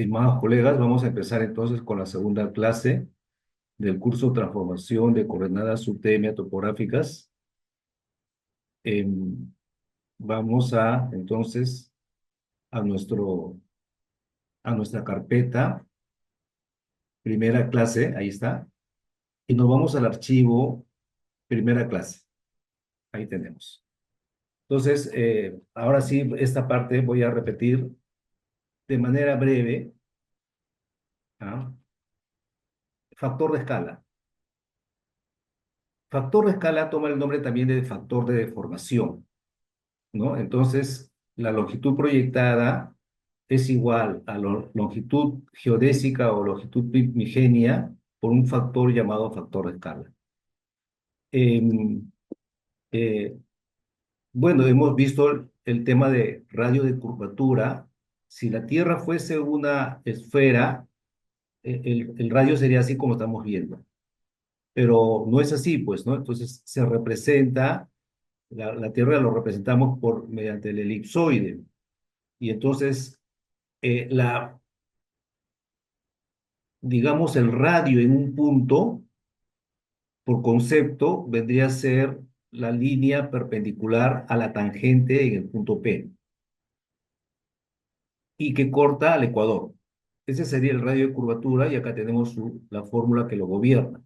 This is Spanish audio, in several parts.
Estimados colegas, vamos a empezar entonces con la segunda clase del curso Transformación de coordenadas subtm topográficas. Em, Vamos a entonces a a nuestra carpeta, primera clase, ahí está, y nos vamos al archivo primera clase. Ahí tenemos. Entonces, ahora sí, esta parte voy a repetir de manera breve. ¿Ah? Factor de escala. Factor de escala toma el nombre también de factor de deformación, ¿no? Entonces, la longitud proyectada es igual a la longitud geodésica o longitud primigenia por un factor llamado factor de escala. Em, eh, bueno, hemos visto el tema de radio de curvatura. Si la Tierra fuese una esfera, el radio sería así como estamos viendo, pero no es así, pues, ¿no? Entonces se representa, la Tierra lo representamos mediante el elipsoide. Y entonces la, digamos, el radio en un punto, por concepto, vendría a ser la línea perpendicular a la tangente en el punto P y que corta al ecuador. Ese sería el radio de curvatura y acá tenemos la fórmula que lo gobierna.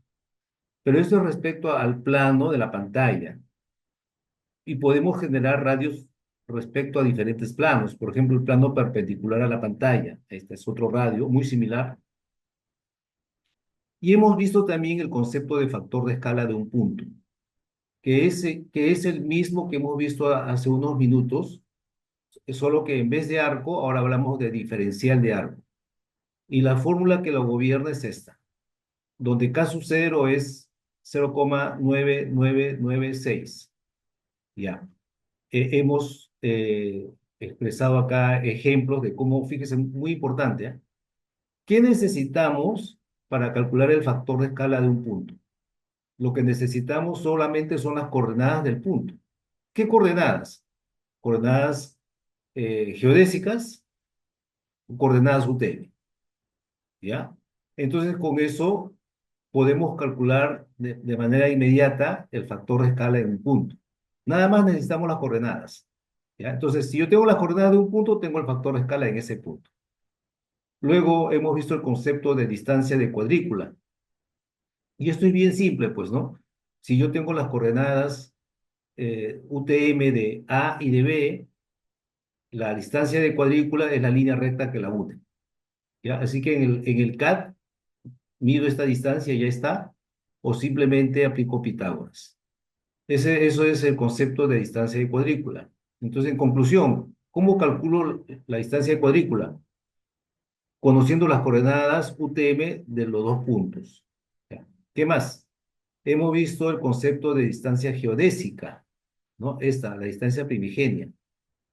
Pero esto es respecto al plano de la pantalla y podemos generar radios respecto a diferentes planos. Por ejemplo, el plano perpendicular a la pantalla. Este es otro radio muy similar. Y hemos visto también el concepto de factor de escala de un punto, que es el mismo que hemos visto hace unos minutos, solo que en vez de arco, ahora hablamos de diferencial de arco. Y la fórmula que lo gobierna es esta, donde K sub 0 es 0,9996. Ya. Hemos expresado acá ejemplos de cómo, fíjese, muy importante, ¿eh? ¿Qué necesitamos para calcular el factor de escala de un punto? Lo que necesitamos solamente son las coordenadas del punto. ¿Qué coordenadas? Coordenadas geodésicas, coordenadas UTM, ¿ya? Entonces, con eso podemos calcular de manera inmediata el factor de escala en un punto. Nada más necesitamos las coordenadas, ¿ya? Entonces, si yo tengo las coordenadas de un punto, tengo el factor de escala en ese punto. Luego hemos visto el concepto de distancia de cuadrícula. Y esto es bien simple, pues, ¿no? Si yo tengo las coordenadas UTM de A y de B, la distancia de cuadrícula es la línea recta que la une, ¿ya? Así que en el CAD mido esta distancia y ya está, o simplemente aplico Pitágoras. Eso es el concepto de distancia de cuadrícula. Entonces, en conclusión, ¿cómo calculo la distancia de cuadrícula? Conociendo las coordenadas UTM de los dos puntos. ¿Ya? ¿Qué más? Hemos visto el concepto de distancia geodésica, ¿no? Esta, la distancia primigenia.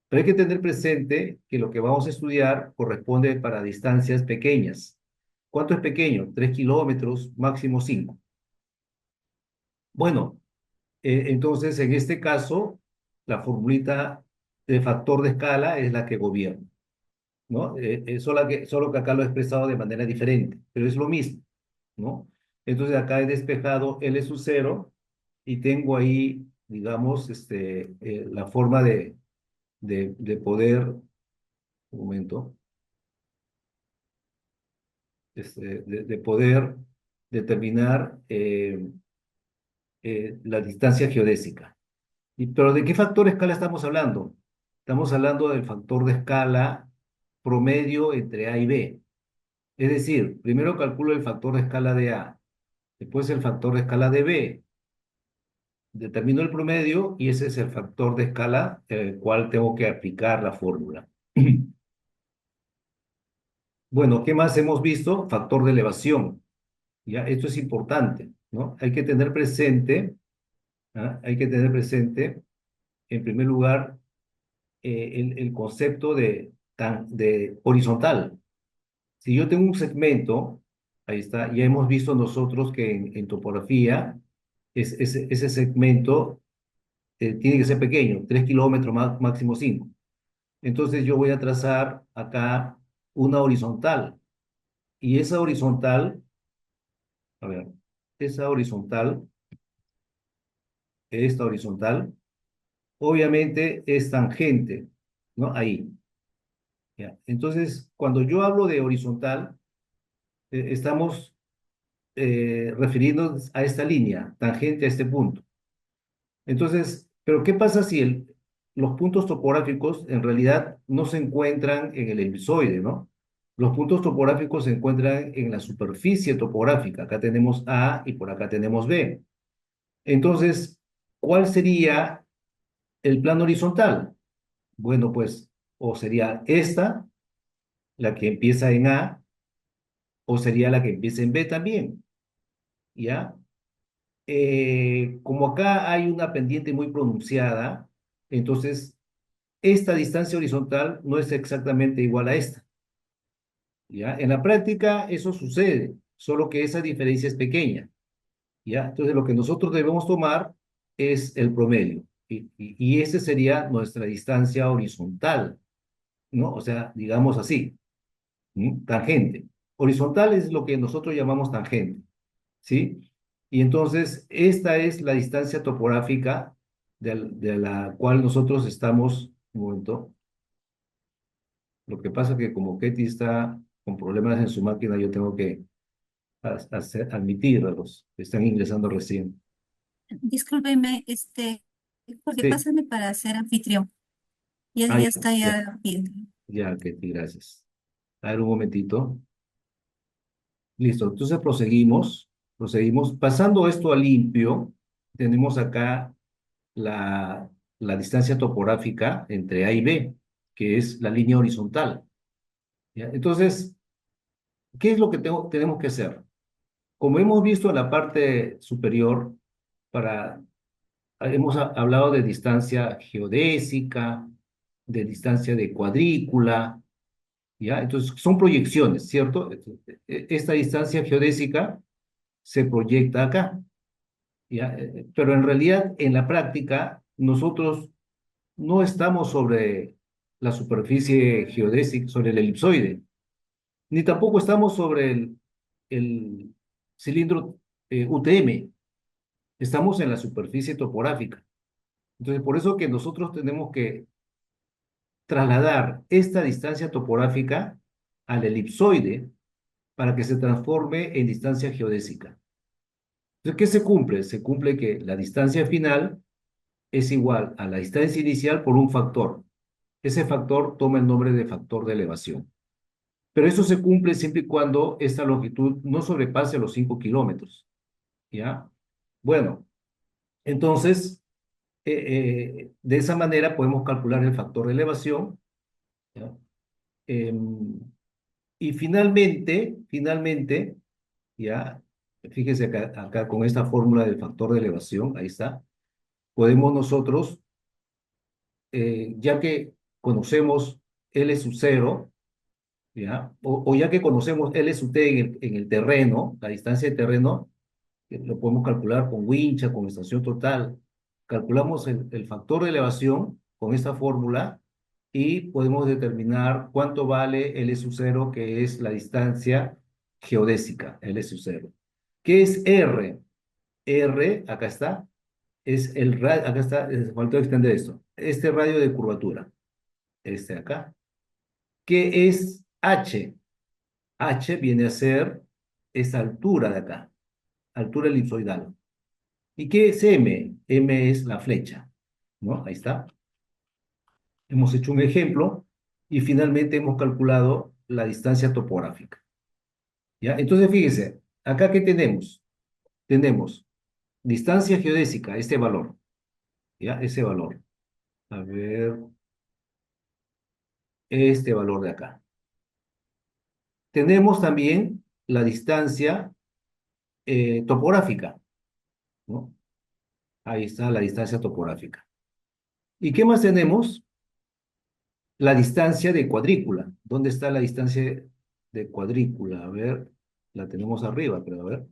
Pero hay que tener presente que lo que vamos a estudiar corresponde para distancias pequeñas. ¿Cuánto es pequeño? 3 kilómetros, máximo 5. Bueno, entonces en este caso, la formulita de factor de escala es la que gobierna, ¿no? Solo que acá lo he expresado de manera diferente, pero es lo mismo, ¿no? Entonces acá he despejado L sub 0 y tengo ahí, digamos, la forma de poder, un momento, de poder determinar la distancia geodésica. Pero ¿de qué factor de escala estamos hablando? Estamos hablando del factor de escala promedio entre A y B. Es decir, primero calculo el factor de escala de A, después el factor de escala de B, determino el promedio y ese es el factor de escala en el cual tengo que aplicar la fórmula. Bueno, ¿qué más hemos visto? Factor de elevación. ¿Ya? Esto es importante, ¿no? Hay que tener presente, ¿ah? Hay que tener presente, en primer lugar, el concepto de horizontal. Si yo tengo un segmento, ahí está, ya hemos visto nosotros que en topografía ese segmento tiene que ser pequeño, 3 kilómetros, máximo 5. Entonces yo voy a trazar acá una horizontal. Y esa horizontal, a ver, esa horizontal, esta horizontal, obviamente es tangente, ¿no? Ahí. ¿Ya? Entonces, cuando yo hablo de horizontal, estamos refiriéndonos a esta línea, tangente a este punto. Entonces, pero ¿qué pasa si los puntos topográficos en realidad no se encuentran en el elipsoide, ¿no? Los puntos topográficos se encuentran en la superficie topográfica. Acá tenemos A y por acá tenemos B. Entonces, ¿cuál sería el plano horizontal? Bueno, pues, o sería esta, la que empieza en A, o sería la que empieza en B también, ¿ya? Como acá hay una pendiente muy pronunciada, entonces esta distancia horizontal no es exactamente igual a esta, ¿ya? En la práctica eso sucede, solo que esa diferencia es pequeña, ¿ya? Entonces lo que nosotros debemos tomar es el promedio, y esa sería nuestra distancia horizontal, ¿no? O sea, digamos así, ¿m? Tangente. Horizontal es lo que nosotros llamamos tangente, ¿sí? Y entonces esta es la distancia topográfica de la cual nosotros estamos, un momento. Lo que pasa es que como Ketty está con problemas en su máquina, yo tengo que admitir a los que están ingresando recién. Discúlpeme, porque Sí, pásame para ser anfitrión. Y él ah, ya ya, está ya, ya bien. ya, Ketty, gracias. A ver un momentito. Listo, entonces proseguimos. Pasando esto a limpio, tenemos acá la, la distancia topográfica entre A y B, que es la línea horizontal. ¿Ya? Entonces, ¿qué es lo que tenemos que hacer? Como hemos visto en la parte superior, para hemos hablado de distancia geodésica, de distancia de cuadrícula, ¿ya? Entonces, son proyecciones, ¿cierto? Esta distancia geodésica se proyecta acá, ¿ya? Pero en realidad, en la práctica, nosotros no estamos sobre la superficie geodésica, sobre el elipsoide, ni tampoco estamos sobre el cilindro UTM, estamos en la superficie topográfica. Entonces, por eso que nosotros tenemos que trasladar esta distancia topográfica al elipsoide para que se transforme en distancia geodésica. Entonces, ¿qué se cumple? Se cumple que la distancia final es igual a la distancia inicial por un factor. Ese factor toma el nombre de factor de elevación. Pero eso se cumple siempre y cuando esta longitud no sobrepase los 5 kilómetros. ¿Ya? Bueno, entonces, de esa manera podemos calcular el factor de elevación. ¿Ya? Em, y finalmente, ya, fíjese acá con esta fórmula del factor de elevación, ahí está, podemos nosotros, ya que conocemos L sub cero, ya, o ya que conocemos L sub t en el terreno, la distancia de terreno, lo podemos calcular con wincha, con estación total. Calculamos el factor de elevación con esta fórmula y podemos determinar cuánto vale L sub cero, que es la distancia geodésica, L sub cero. ¿Qué es R? R, acá está, es el radio, acá está, faltó extender esto, este radio de curvatura, este acá. ¿Qué es H? H viene a ser esta altura de acá, altura elipsoidal. ¿Y qué es M? M es la flecha, ¿no? Ahí está. Hemos hecho un ejemplo y finalmente hemos calculado la distancia topográfica, ¿ya? Entonces, fíjese, acá ¿qué tenemos? Tenemos distancia geodésica, este valor, ¿ya? Ese valor. A ver, este valor de acá. Tenemos también la distancia topográfica, ¿no? Ahí está la distancia topográfica. ¿Y qué más tenemos? La distancia de cuadrícula. ¿Dónde está la distancia de cuadrícula? A ver, la tenemos arriba, pero a ver.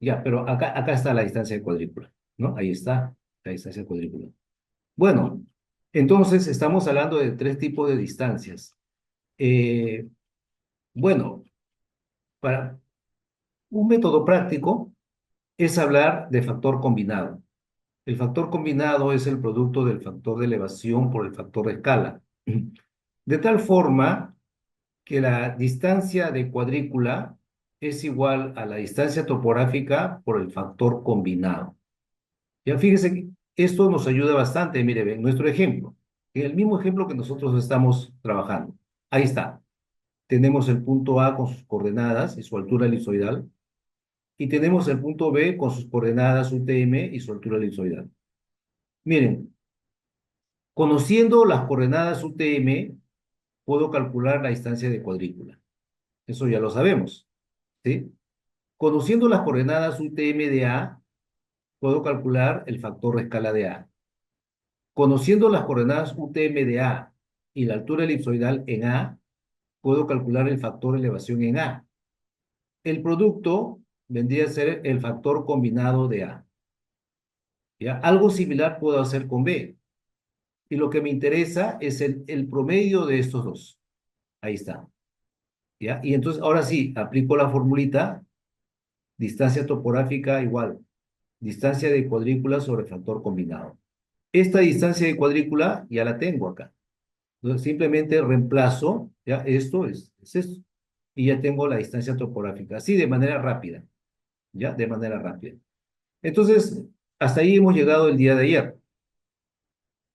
Ya, pero acá está la distancia de cuadrícula, ¿no? Ahí está la distancia de cuadrícula. Bueno, Entonces, estamos hablando de tres tipos de distancias. Eh, bueno, para un método práctico es hablar de factor combinado. El factor combinado es el producto del factor de elevación por el factor de escala. De tal forma que la distancia de cuadrícula es igual a la distancia topográfica por el factor combinado. Ya fíjese que esto nos ayuda bastante. Mire, ven, nuestro ejemplo, en el mismo ejemplo que nosotros estamos trabajando. Ahí está. Tenemos el punto A con sus coordenadas y su altura elipsoidal, y tenemos el punto B con sus coordenadas UTM y su altura elipsoidal. Miren, conociendo las coordenadas UTM, puedo calcular la distancia de cuadrícula. Eso ya lo sabemos, ¿sí? Conociendo las coordenadas UTM de A, puedo calcular el factor de escala de A. Conociendo las coordenadas UTM de A y la altura elipsoidal en A, puedo calcular el factor de elevación en A. El producto vendría a ser el factor combinado de A. ¿Ya? Algo similar puedo hacer con B. Y lo que me interesa es el promedio de estos dos. Ahí está. ¿Ya? Y entonces, ahora sí, aplico la formulita, distancia topográfica igual, distancia de cuadrícula sobre factor combinado. Esta distancia de cuadrícula ya la tengo acá. Entonces, simplemente reemplazo, ya, esto es esto. Y ya tengo la distancia topográfica, así de manera rápida, ya, de manera rápida. Entonces, hasta ahí hemos llegado el día de ayer.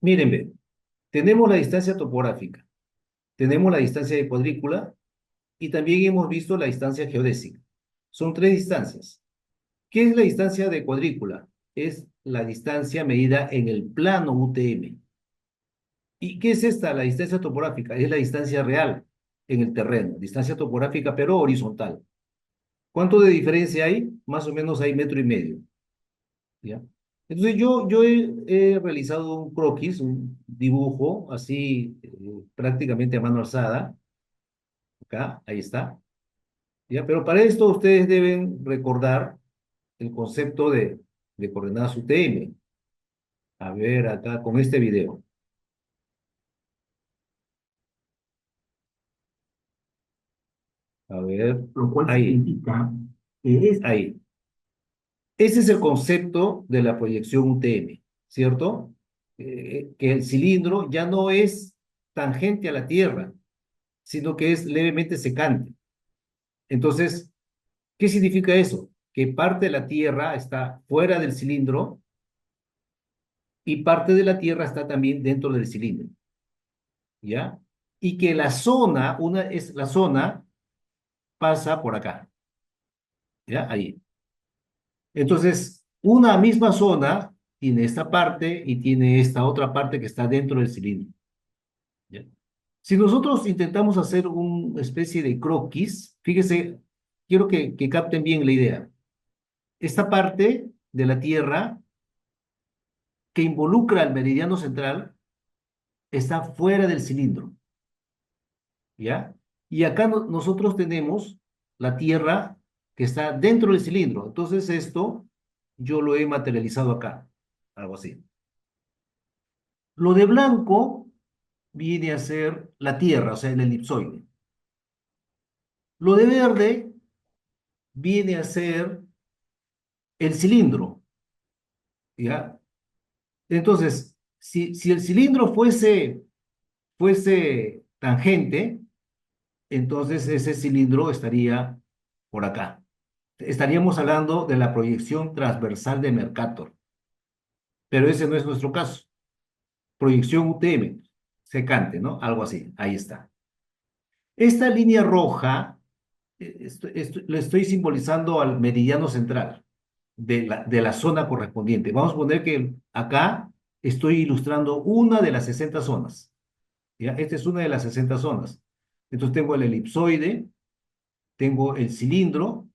Miren, ve, tenemos la distancia topográfica, tenemos la distancia de cuadrícula y también hemos visto la distancia geodésica. Son tres distancias. ¿Qué es la distancia de cuadrícula? Es la distancia medida en el plano UTM. ¿Y qué es esta? La distancia topográfica. Es la distancia real en el terreno, distancia topográfica pero horizontal. ¿Cuánto de diferencia hay? Más o menos hay metro y medio. ¿Ya? Entonces yo he realizado un croquis, un dibujo así prácticamente a mano alzada. Acá, ahí está. ¿Ya? Pero para esto ustedes deben recordar el concepto de coordenadas UTM. A ver, acá con este video. A ver, lo cual ahí, significa que es ahí. Ese es el concepto de la proyección UTM, ¿cierto? Que el cilindro ya no es tangente a la Tierra, sino que es levemente secante. Entonces, ¿qué significa eso? Que parte de la Tierra está fuera del cilindro y parte de la Tierra está también dentro del cilindro, ¿ya? Y que la zona, la zona pasa por acá, ¿ya? Ahí. Entonces, una misma zona tiene esta parte y tiene esta otra parte que está dentro del cilindro, ¿ya? Si nosotros intentamos hacer una especie de croquis, fíjese, quiero que capten bien la idea. Esta parte de la Tierra que involucra al meridiano central está fuera del cilindro, ¿ya? Y acá nosotros tenemos la Tierra que está dentro del cilindro. Entonces esto yo lo he materializado acá, algo así. Lo de blanco viene a ser la Tierra, o sea, el elipsoide. Lo de verde viene a ser el cilindro, ¿ya? Entonces, si el cilindro fuese tangente, entonces ese cilindro estaría por acá. Estaríamos hablando de la proyección transversal de Mercator, pero ese no es nuestro caso. Proyección UTM, secante, ¿no? Algo así, ahí está. Esta línea roja, lo estoy simbolizando al meridiano central de la zona correspondiente. Vamos a poner que acá estoy ilustrando una de las 60 zonas. ¿Ya? Esta es una de las 60 zonas. Entonces tengo el elipsoide, tengo el cilindro,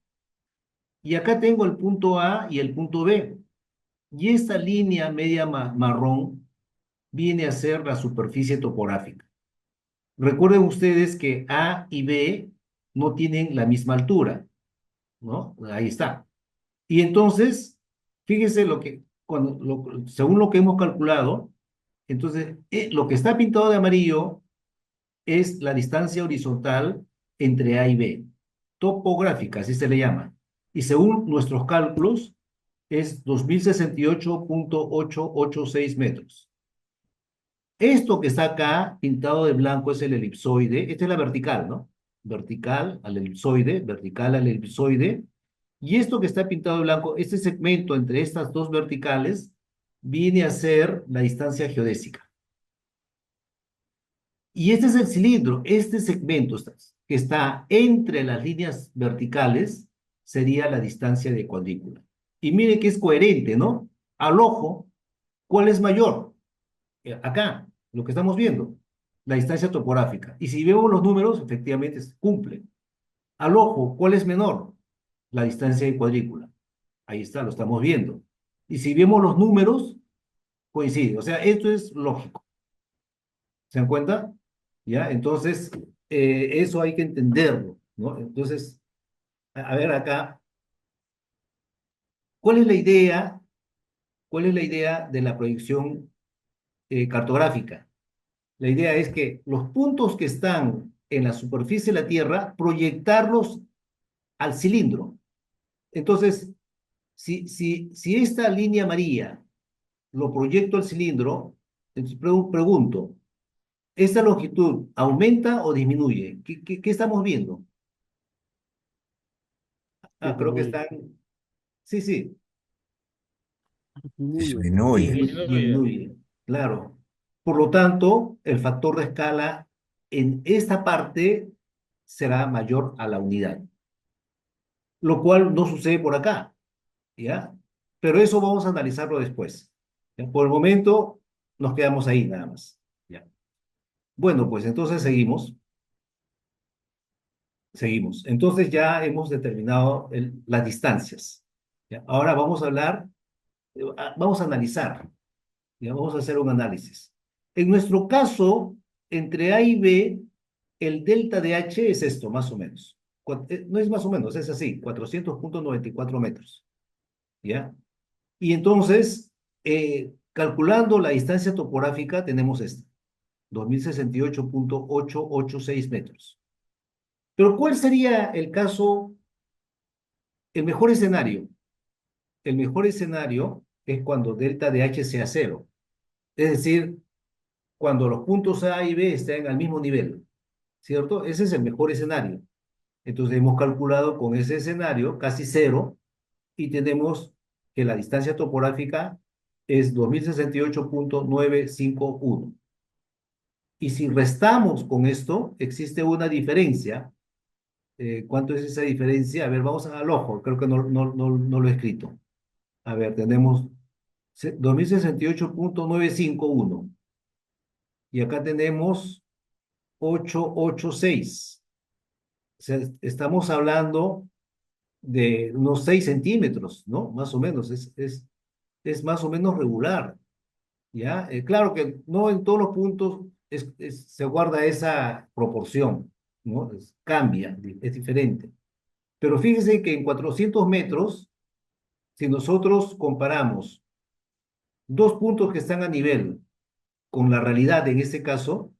y acá tengo el punto A y el punto B. Y esta línea media marrón viene a ser la superficie topográfica. Recuerden ustedes que A y B no tienen la misma altura, ¿no? Ahí está. Y entonces, fíjense lo que, según lo que hemos calculado, Entonces, lo que está pintado de amarillo es la distancia horizontal entre A y B, topográfica, así se le llama. Y según nuestros cálculos, es 2068,886 metros. Esto que está acá, pintado de blanco, es el elipsoide. Esta es la vertical, ¿no? Vertical al elipsoide. Y esto que está pintado de blanco, este segmento entre estas dos verticales, viene a ser la distancia geodésica. Y este es el cilindro, este segmento que está entre las líneas verticales sería la distancia de cuadrícula. Y mire que es coherente, ¿no? Al ojo, ¿cuál es mayor? Acá, lo que estamos viendo, la distancia topográfica. Y si vemos los números, efectivamente cumple. Al ojo, ¿cuál es menor? La distancia de cuadrícula. Ahí está, lo estamos viendo. Y si vemos los números, coincide. O sea, esto es lógico. ¿Se dan cuenta? ¿Ya? Entonces, eso hay que entenderlo, ¿no? Entonces, a ver acá, ¿cuál es la idea? ¿Cuál es la idea de la proyección cartográfica? La idea es que los puntos que están en la superficie de la Tierra, proyectarlos al cilindro. Entonces, si esta línea amarilla lo proyecto al cilindro, entonces pregunto, ¿esta longitud aumenta o disminuye? ¿Qué estamos viendo? Ah, creo que Disminuye. están. Sí, sí, Disminuye. Disminuye. Disminuye. disminuye, claro. Por lo tanto, el factor de escala en esta parte será mayor a la unidad, lo cual no sucede por acá, ¿ya? Pero eso vamos a analizarlo después. ¿Ya? Por el momento nos quedamos ahí nada más, ¿ya? Bueno, pues entonces seguimos. Entonces ya hemos determinado las distancias, ¿ya? Ahora vamos a hablar, vamos a analizar. Ya vamos a hacer un análisis. En nuestro caso, entre A y B, el delta de H es esto, más o menos. No es más o menos, es así, 400,94 metros. ¿Ya? Y entonces, calculando la distancia topográfica, tenemos esta, 2068,886 metros. Pero ¿cuál sería el caso, el mejor escenario? El mejor escenario es cuando delta de H sea cero. Es decir, cuando los puntos A y B estén al mismo nivel, ¿cierto? Ese es el mejor escenario. Entonces hemos calculado con ese escenario casi cero y tenemos que la distancia topográfica es 2068,951. Y si restamos con esto, existe una diferencia. ¿Cuánto es esa diferencia? A ver, vamos al ojo, creo que no lo he escrito. A ver, tenemos 2068,951 y acá tenemos 886. O sea, estamos hablando de unos 6 centímetros, ¿no? Más o menos, es más o menos regular, ¿ya? Claro que no en todos los puntos se guarda esa proporción, ¿no? Cambia, es diferente. Pero fíjese que en 400 metros, si nosotros comparamos dos puntos que están a nivel con la realidad en este caso,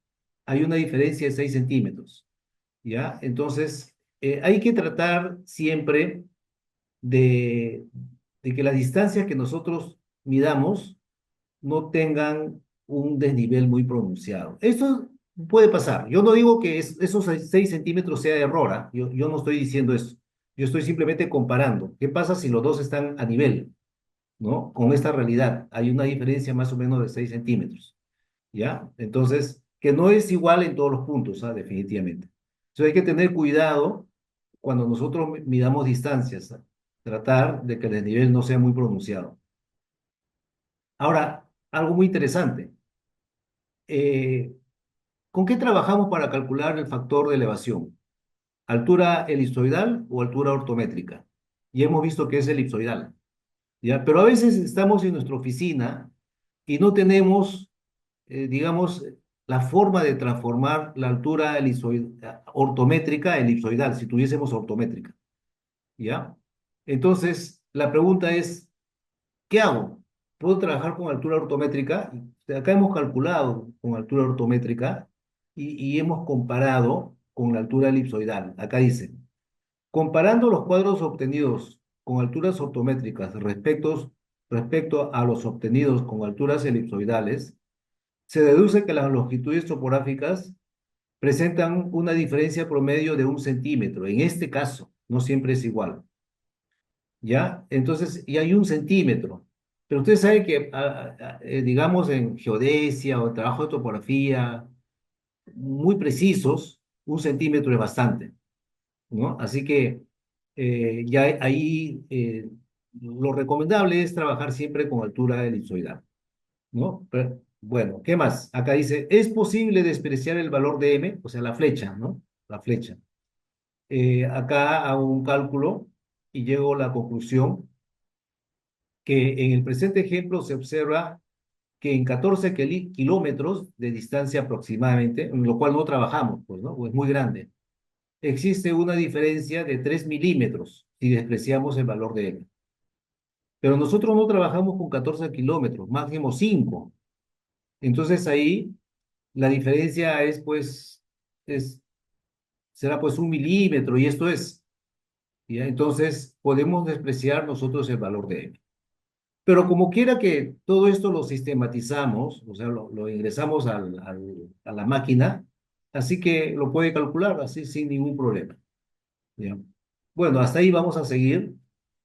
hay una diferencia de 6 centímetros. ¿Ya? Entonces, hay que tratar siempre de, de que las distancias que nosotros midamos no tengan un desnivel muy pronunciado. Esto puede pasar. Yo no digo que esos 6 centímetros sea error, ¿ah? Yo no estoy diciendo eso. Yo estoy simplemente comparando. ¿Qué pasa si los dos están a nivel, ¿no? Con esta realidad. Hay una diferencia más o menos de 6 centímetros. ¿Ya? Entonces, que no es igual en todos los puntos, ¿ah? Definitivamente. Entonces hay que tener cuidado cuando nosotros midamos distancias, ¿ah? Tratar de que el desnivel no sea muy pronunciado. Ahora, algo muy interesante. eh, ¿Con qué trabajamos para calcular el factor de elevación? ¿Altura elipsoidal o altura ortométrica? Y hemos visto que es elipsoidal, ¿ya? Pero a veces estamos en nuestra oficina y no tenemos, digamos, la forma de transformar la altura ortométrica a elipsoidal, si tuviésemos ortométrica, ¿ya? Entonces, la pregunta es, ¿qué hago? puedo trabajar con altura ortométrica. Acá hemos calculado con altura ortométrica y hemos comparado con la altura elipsoidal. Acá dice, comparando los cuadros obtenidos con alturas ortométricas respecto a los obtenidos con alturas elipsoidales, se deduce que las longitudes topográficas presentan una diferencia promedio de 1 centímetro. En este caso, no siempre es igual. ¿Ya? Entonces, y hay 1 centímetro. Pero usted sabe que, digamos, en geodesia o en trabajo de topografía, muy precisos, 1 centímetro es bastante, ¿no? Así que ya ahí lo recomendable es trabajar siempre con altura elipsoidal, ¿no? Bueno, ¿qué más? Acá dice, es posible despreciar el valor de m, o sea, la flecha, ¿no? La flecha. Acá hago un cálculo y llego a la conclusión que en el presente ejemplo se observa que en 14 kilómetros de distancia aproximadamente, en lo cual no trabajamos, pues, ¿no? Pues muy grande, existe una diferencia de 3 milímetros si despreciamos el valor de m. Pero nosotros no trabajamos con 14 kilómetros, máximo 5. Entonces ahí la diferencia es, pues, es, será pues 1 milímetro y esto es, ¿ya? Entonces podemos despreciar nosotros el valor de m. Pero como quiera que todo esto lo sistematizamos, o sea, lo ingresamos a la máquina, así que lo puede calcular así sin ningún problema. ¿Ya? Bueno, hasta ahí vamos a seguir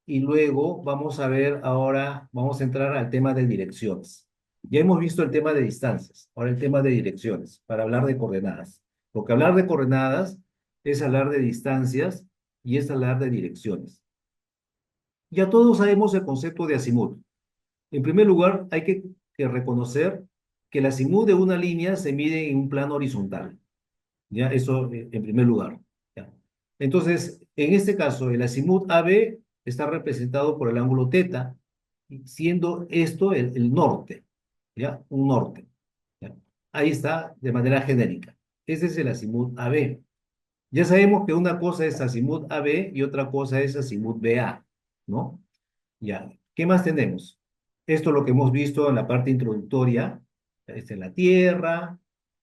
y luego vamos a ver ahora, vamos a entrar al tema de direcciones. Ya hemos visto el tema de distancias, ahora el tema de direcciones, para hablar de coordenadas. Porque hablar de coordenadas es hablar de distancias y es hablar de direcciones. Ya todos sabemos el concepto de azimut. En primer lugar, hay que reconocer que el azimut de una línea se mide en un plano horizontal. ¿Ya? Eso en primer lugar. ¿Ya? Entonces, en este caso, el azimut AB está representado por el ángulo teta, siendo esto el norte. ¿Ya? Un norte. ¿Ya? Ahí está de manera genérica. Ese es el azimut AB. Ya sabemos que una cosa es azimut AB y otra cosa es azimut BA, ¿no? Ya, ¿qué más tenemos? Esto es lo que hemos visto en la parte introductoria. Esta es la Tierra,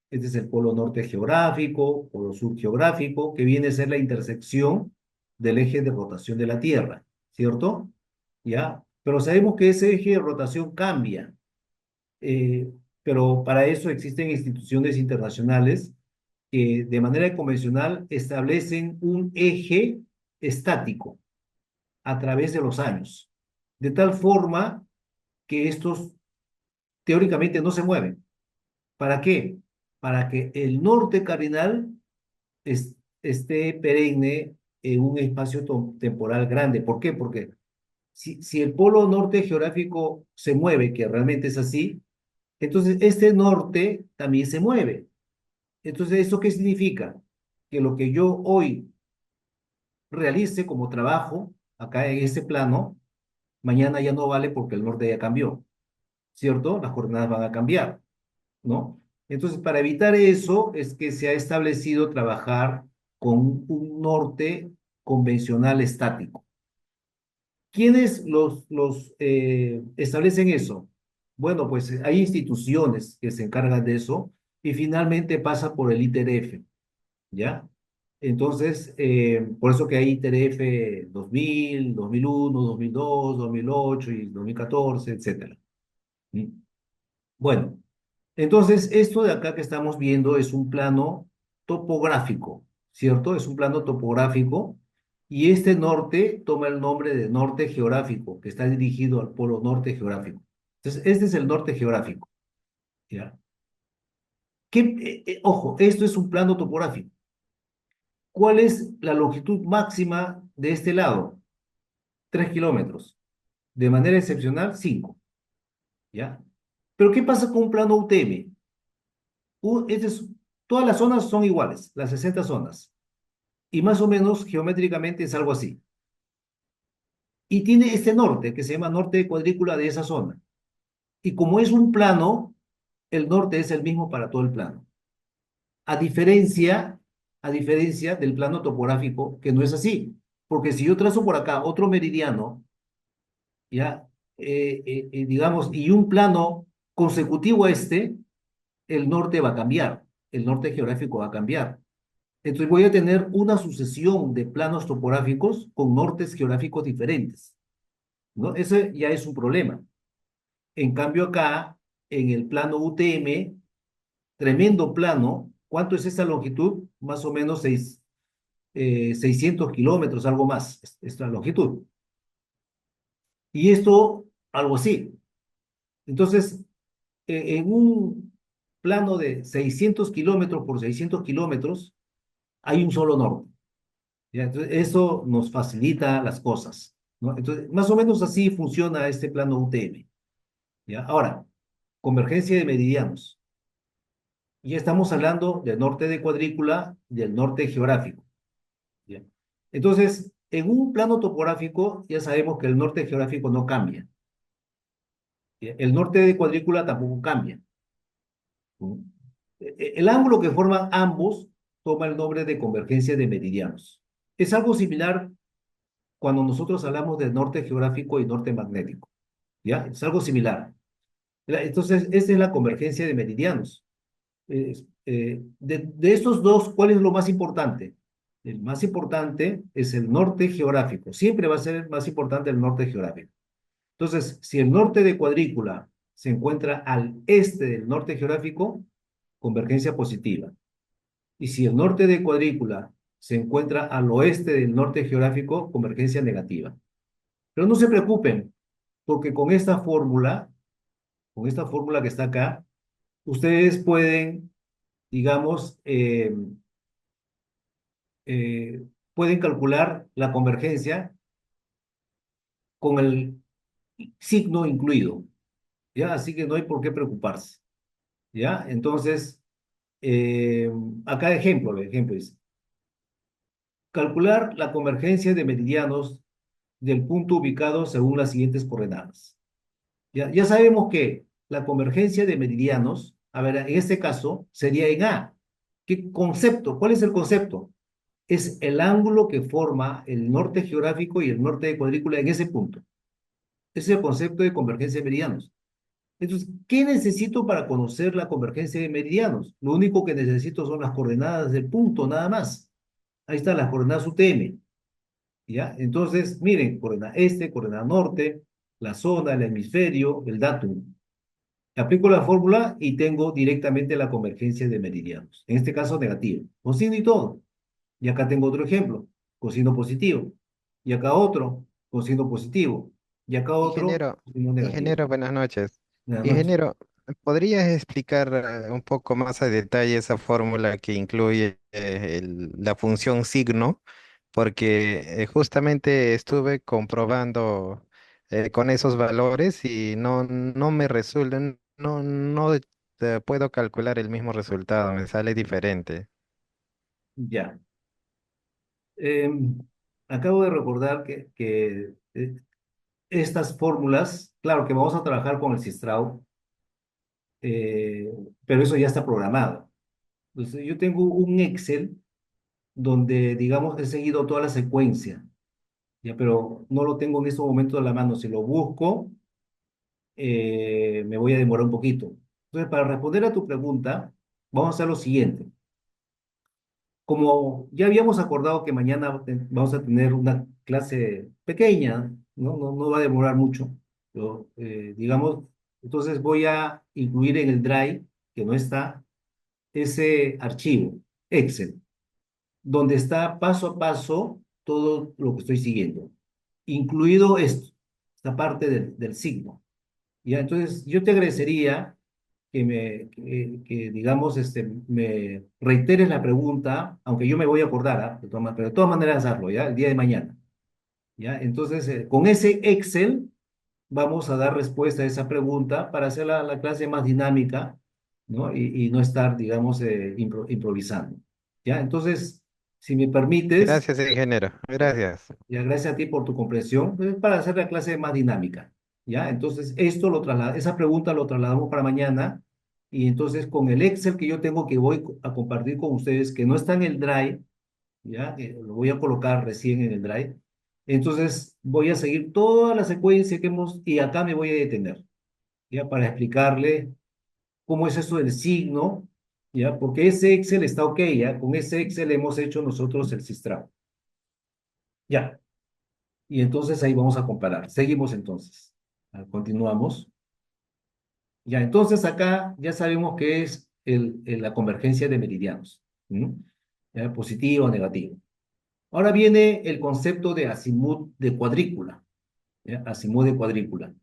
este es el polo norte geográfico, polo sur geográfico, que viene a ser la intersección del eje de rotación de la Tierra, ¿cierto? ¿Ya? Pero sabemos que ese eje de rotación cambia, eh, pero para eso existen instituciones internacionales que de manera convencional establecen un eje estático a través de los años, de tal forma que estos teóricamente no se mueven. ¿Para qué? Para que el norte cardinal esté perenne en un espacio temporal grande. ¿Por qué? Porque si el polo norte geográfico se mueve, que realmente es así, entonces este norte también se mueve. Entonces, ¿eso qué significa? Que lo que yo hoy realice como trabajo acá en este plano, mañana ya no vale porque el norte ya cambió, ¿cierto? Las coordenadas van a cambiar, ¿no? Entonces, para evitar eso es que se ha establecido trabajar con un norte convencional estático. ¿Quiénes establecen eso? Bueno, pues hay instituciones que se encargan de eso y finalmente pasa por el ITRF, ¿ya? Entonces, por eso que hay ITRF 2000, 2001, 2002, 2008 y 2014, etcétera. ¿Mm? Bueno, entonces esto de acá que estamos viendo es un plano topográfico, ¿cierto? Es un plano topográfico y este norte toma el nombre de norte geográfico, que está dirigido al polo norte geográfico. Entonces, este es el norte geográfico, ¿ya? Ojo, esto es un plano topográfico. ¿Cuál es la longitud máxima de este lado? 3 kilómetros. De manera excepcional, 5. ¿Ya? Pero ¿qué pasa con un plano UTM? Este todas las zonas son iguales, las 60 zonas. Y más o menos geométricamente es algo así. Y tiene este norte, que se llama norte de cuadrícula de esa zona. Y como es un plano, el norte es el mismo para todo el plano. A diferencia, a diferencia del plano topográfico, que no es así. Porque si yo trazo por acá otro meridiano, ¿ya? digamos, y un plano consecutivo a este, el norte va a cambiar, el norte geográfico va a cambiar. Entonces voy a tener una sucesión de planos topográficos con nortes geográficos diferentes, ¿no? Ese ya es un problema. En cambio acá, en el plano UTM, tremendo plano, ¿cuánto es esta longitud? Más o menos 600 kilómetros, algo más, esta longitud. Y esto, algo así. Entonces, en un plano de 600 kilómetros por 600 kilómetros, hay un solo norte. ¿Ya? Entonces, eso nos facilita las cosas, ¿no? Entonces, más o menos así funciona este plano UTM. ¿Ya? Ahora, convergencia de meridianos. Ya estamos hablando del norte de cuadrícula y del norte geográfico. ¿Ya? Entonces, en un plano topográfico, ya sabemos que el norte geográfico no cambia. ¿Ya? El norte de cuadrícula tampoco cambia. ¿No? El ángulo que forman ambos toma el nombre de convergencia de meridianos. Es algo similar cuando nosotros hablamos del norte geográfico y norte magnético. ¿Ya? Es algo similar. Entonces, esta es la convergencia de meridianos. De estos dos, ¿cuál es lo más importante? El más importante es el norte geográfico. Siempre va a ser más importante el norte geográfico. Entonces, si el norte de cuadrícula se encuentra al este del norte geográfico, convergencia positiva. Y si el norte de cuadrícula se encuentra al oeste del norte geográfico, convergencia negativa. Pero no se preocupen, porque con esta fórmula que está acá, ustedes pueden, digamos, pueden calcular la convergencia con el signo incluido, ¿ya? Así que no hay por qué preocuparse, ¿ya? Entonces, eh, acá ejemplo es, calcular la convergencia de meridianos del punto ubicado según las siguientes coordenadas. Ya sabemos que la convergencia de meridianos, a ver, en este caso sería en A. ¿Qué concepto? ¿Cuál es el concepto? Es el ángulo que forma el norte geográfico y el norte de cuadrícula en ese punto. Ese es el concepto de convergencia de meridianos. Entonces, ¿qué necesito para conocer la convergencia de meridianos? Lo único que necesito son las coordenadas del punto, nada más. Ahí están las coordenadas UTM. ¿Ya? Entonces, miren, coordenada este, coordenada norte, la zona, el hemisferio, el datum. Aplico la fórmula y tengo directamente la convergencia de meridianos. En este caso, negativo. Cosino y todo. Y acá tengo otro ejemplo, cosino positivo. Y acá otro, cosino positivo. Y acá otro, Ingeniero, cosino negativo. ingeniero, buenas noches. Nada más. Ingeniero, ¿podrías explicar un poco más a detalle esa fórmula que incluye la función signo? Porque justamente estuve comprobando con esos valores y no me resultan, no puedo calcular el mismo resultado, me sale diferente. Ya. Em, Acabo de recordar que estas fórmulas, claro que vamos a trabajar con el Sistrao, eh, pero eso ya está programado. Entonces, yo tengo un Excel donde, digamos, he seguido toda la secuencia, ya, pero no lo tengo en este momento a la mano. Si lo busco, me voy a demorar un poquito. Entonces, para responder a tu pregunta, vamos a hacer lo siguiente. Como ya habíamos acordado que mañana vamos a tener una clase pequeña, no va a demorar mucho, pero, digamos, entonces voy a incluir en el Drive, que no está, ese archivo, Excel, donde está paso a paso todo lo que estoy siguiendo, incluido esto, esta parte del signo. Ya, entonces yo te agradecería digamos, me reiteres la pregunta, aunque yo me voy a acordar, ¿ah? Pero de todas maneras hazlo, ¿ya? El día de mañana, ¿ya? Entonces, con ese Excel vamos a dar respuesta a esa pregunta para hacer la clase más dinámica, ¿no? Y no estar, digamos, improvisando, ¿ya? Entonces, si me permites, Gracias, ingeniero, gracias. ya gracias a ti por tu comprensión, pues, para hacer la clase más dinámica, ¿ya? Entonces, esa pregunta lo trasladamos para mañana y entonces con el Excel que yo tengo que voy a compartir con ustedes, que no está en el Drive, ¿ya? Lo voy a colocar recién en el Drive. Entonces voy a seguir toda la secuencia que hemos, y acá me voy a detener, ¿ya? Para explicarle cómo es eso del signo, ¿ya? Porque ese Excel está ok, ¿ya? Con ese Excel hemos hecho nosotros el Sistrao. Ya. Y entonces ahí vamos a comparar. Seguimos entonces. Continuamos. Ya, entonces acá ya sabemos que es la convergencia de meridianos. ¿M? ¿Ya? Positivo o negativo. Ahora viene el concepto de azimut de cuadrícula. ¿Ya? Azimut de cuadrícula.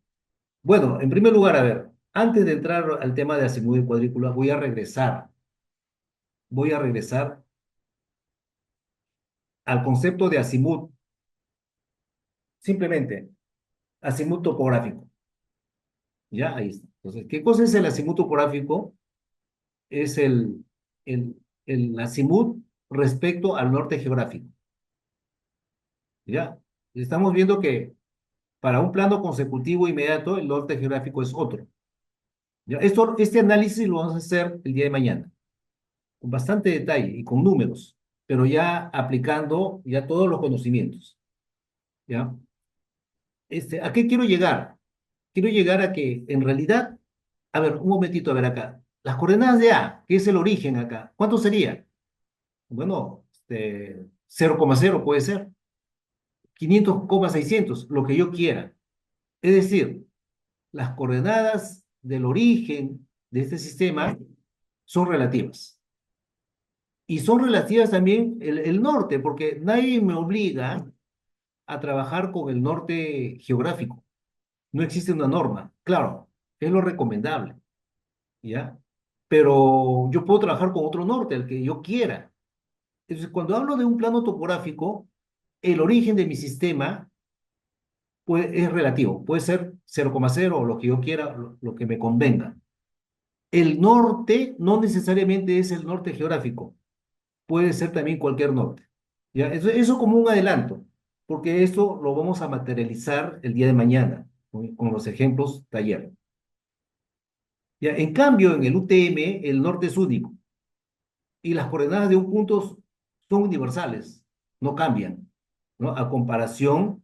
Bueno, en primer lugar, a ver, antes de entrar al tema de azimut de cuadrícula, voy a regresar. Voy a regresar al concepto de azimut. Simplemente, azimut topográfico. Ya, ahí está. Entonces, ¿qué cosa es el azimut topográfico? Es el azimut respecto al norte geográfico. ¿Ya? Estamos viendo que para un plano consecutivo inmediato, el norte geográfico es otro. ¿Ya? Este análisis lo vamos a hacer el día de mañana, con bastante detalle y con números, pero ya aplicando ya todos los conocimientos. ¿Ya? ¿A qué quiero llegar? Quiero llegar a que en realidad, a ver, un momentito, a ver acá. Las coordenadas de A, que es el origen acá, ¿cuánto sería? Bueno, 0,0 puede ser, 500,600, lo que yo quiera. Es decir, las coordenadas del origen de este sistema son relativas. Y son relativas también el norte, porque nadie me obliga a trabajar con el norte geográfico. No existe una norma. Claro, es lo recomendable, ¿ya? Pero yo puedo trabajar con otro norte, el que yo quiera. Entonces, cuando hablo de un plano topográfico, el origen de mi sistema es relativo. Puede ser 0,0 o lo que yo quiera, lo que me convenga. El norte no necesariamente es el norte geográfico. Puede ser también cualquier norte. ¿Ya? Eso como un adelanto, porque esto lo vamos a materializar el día de mañana con los ejemplos taller. ¿Ya? En cambio, en el UTM, el norte es único y las coordenadas de un punto son universales, no cambian, ¿no? A comparación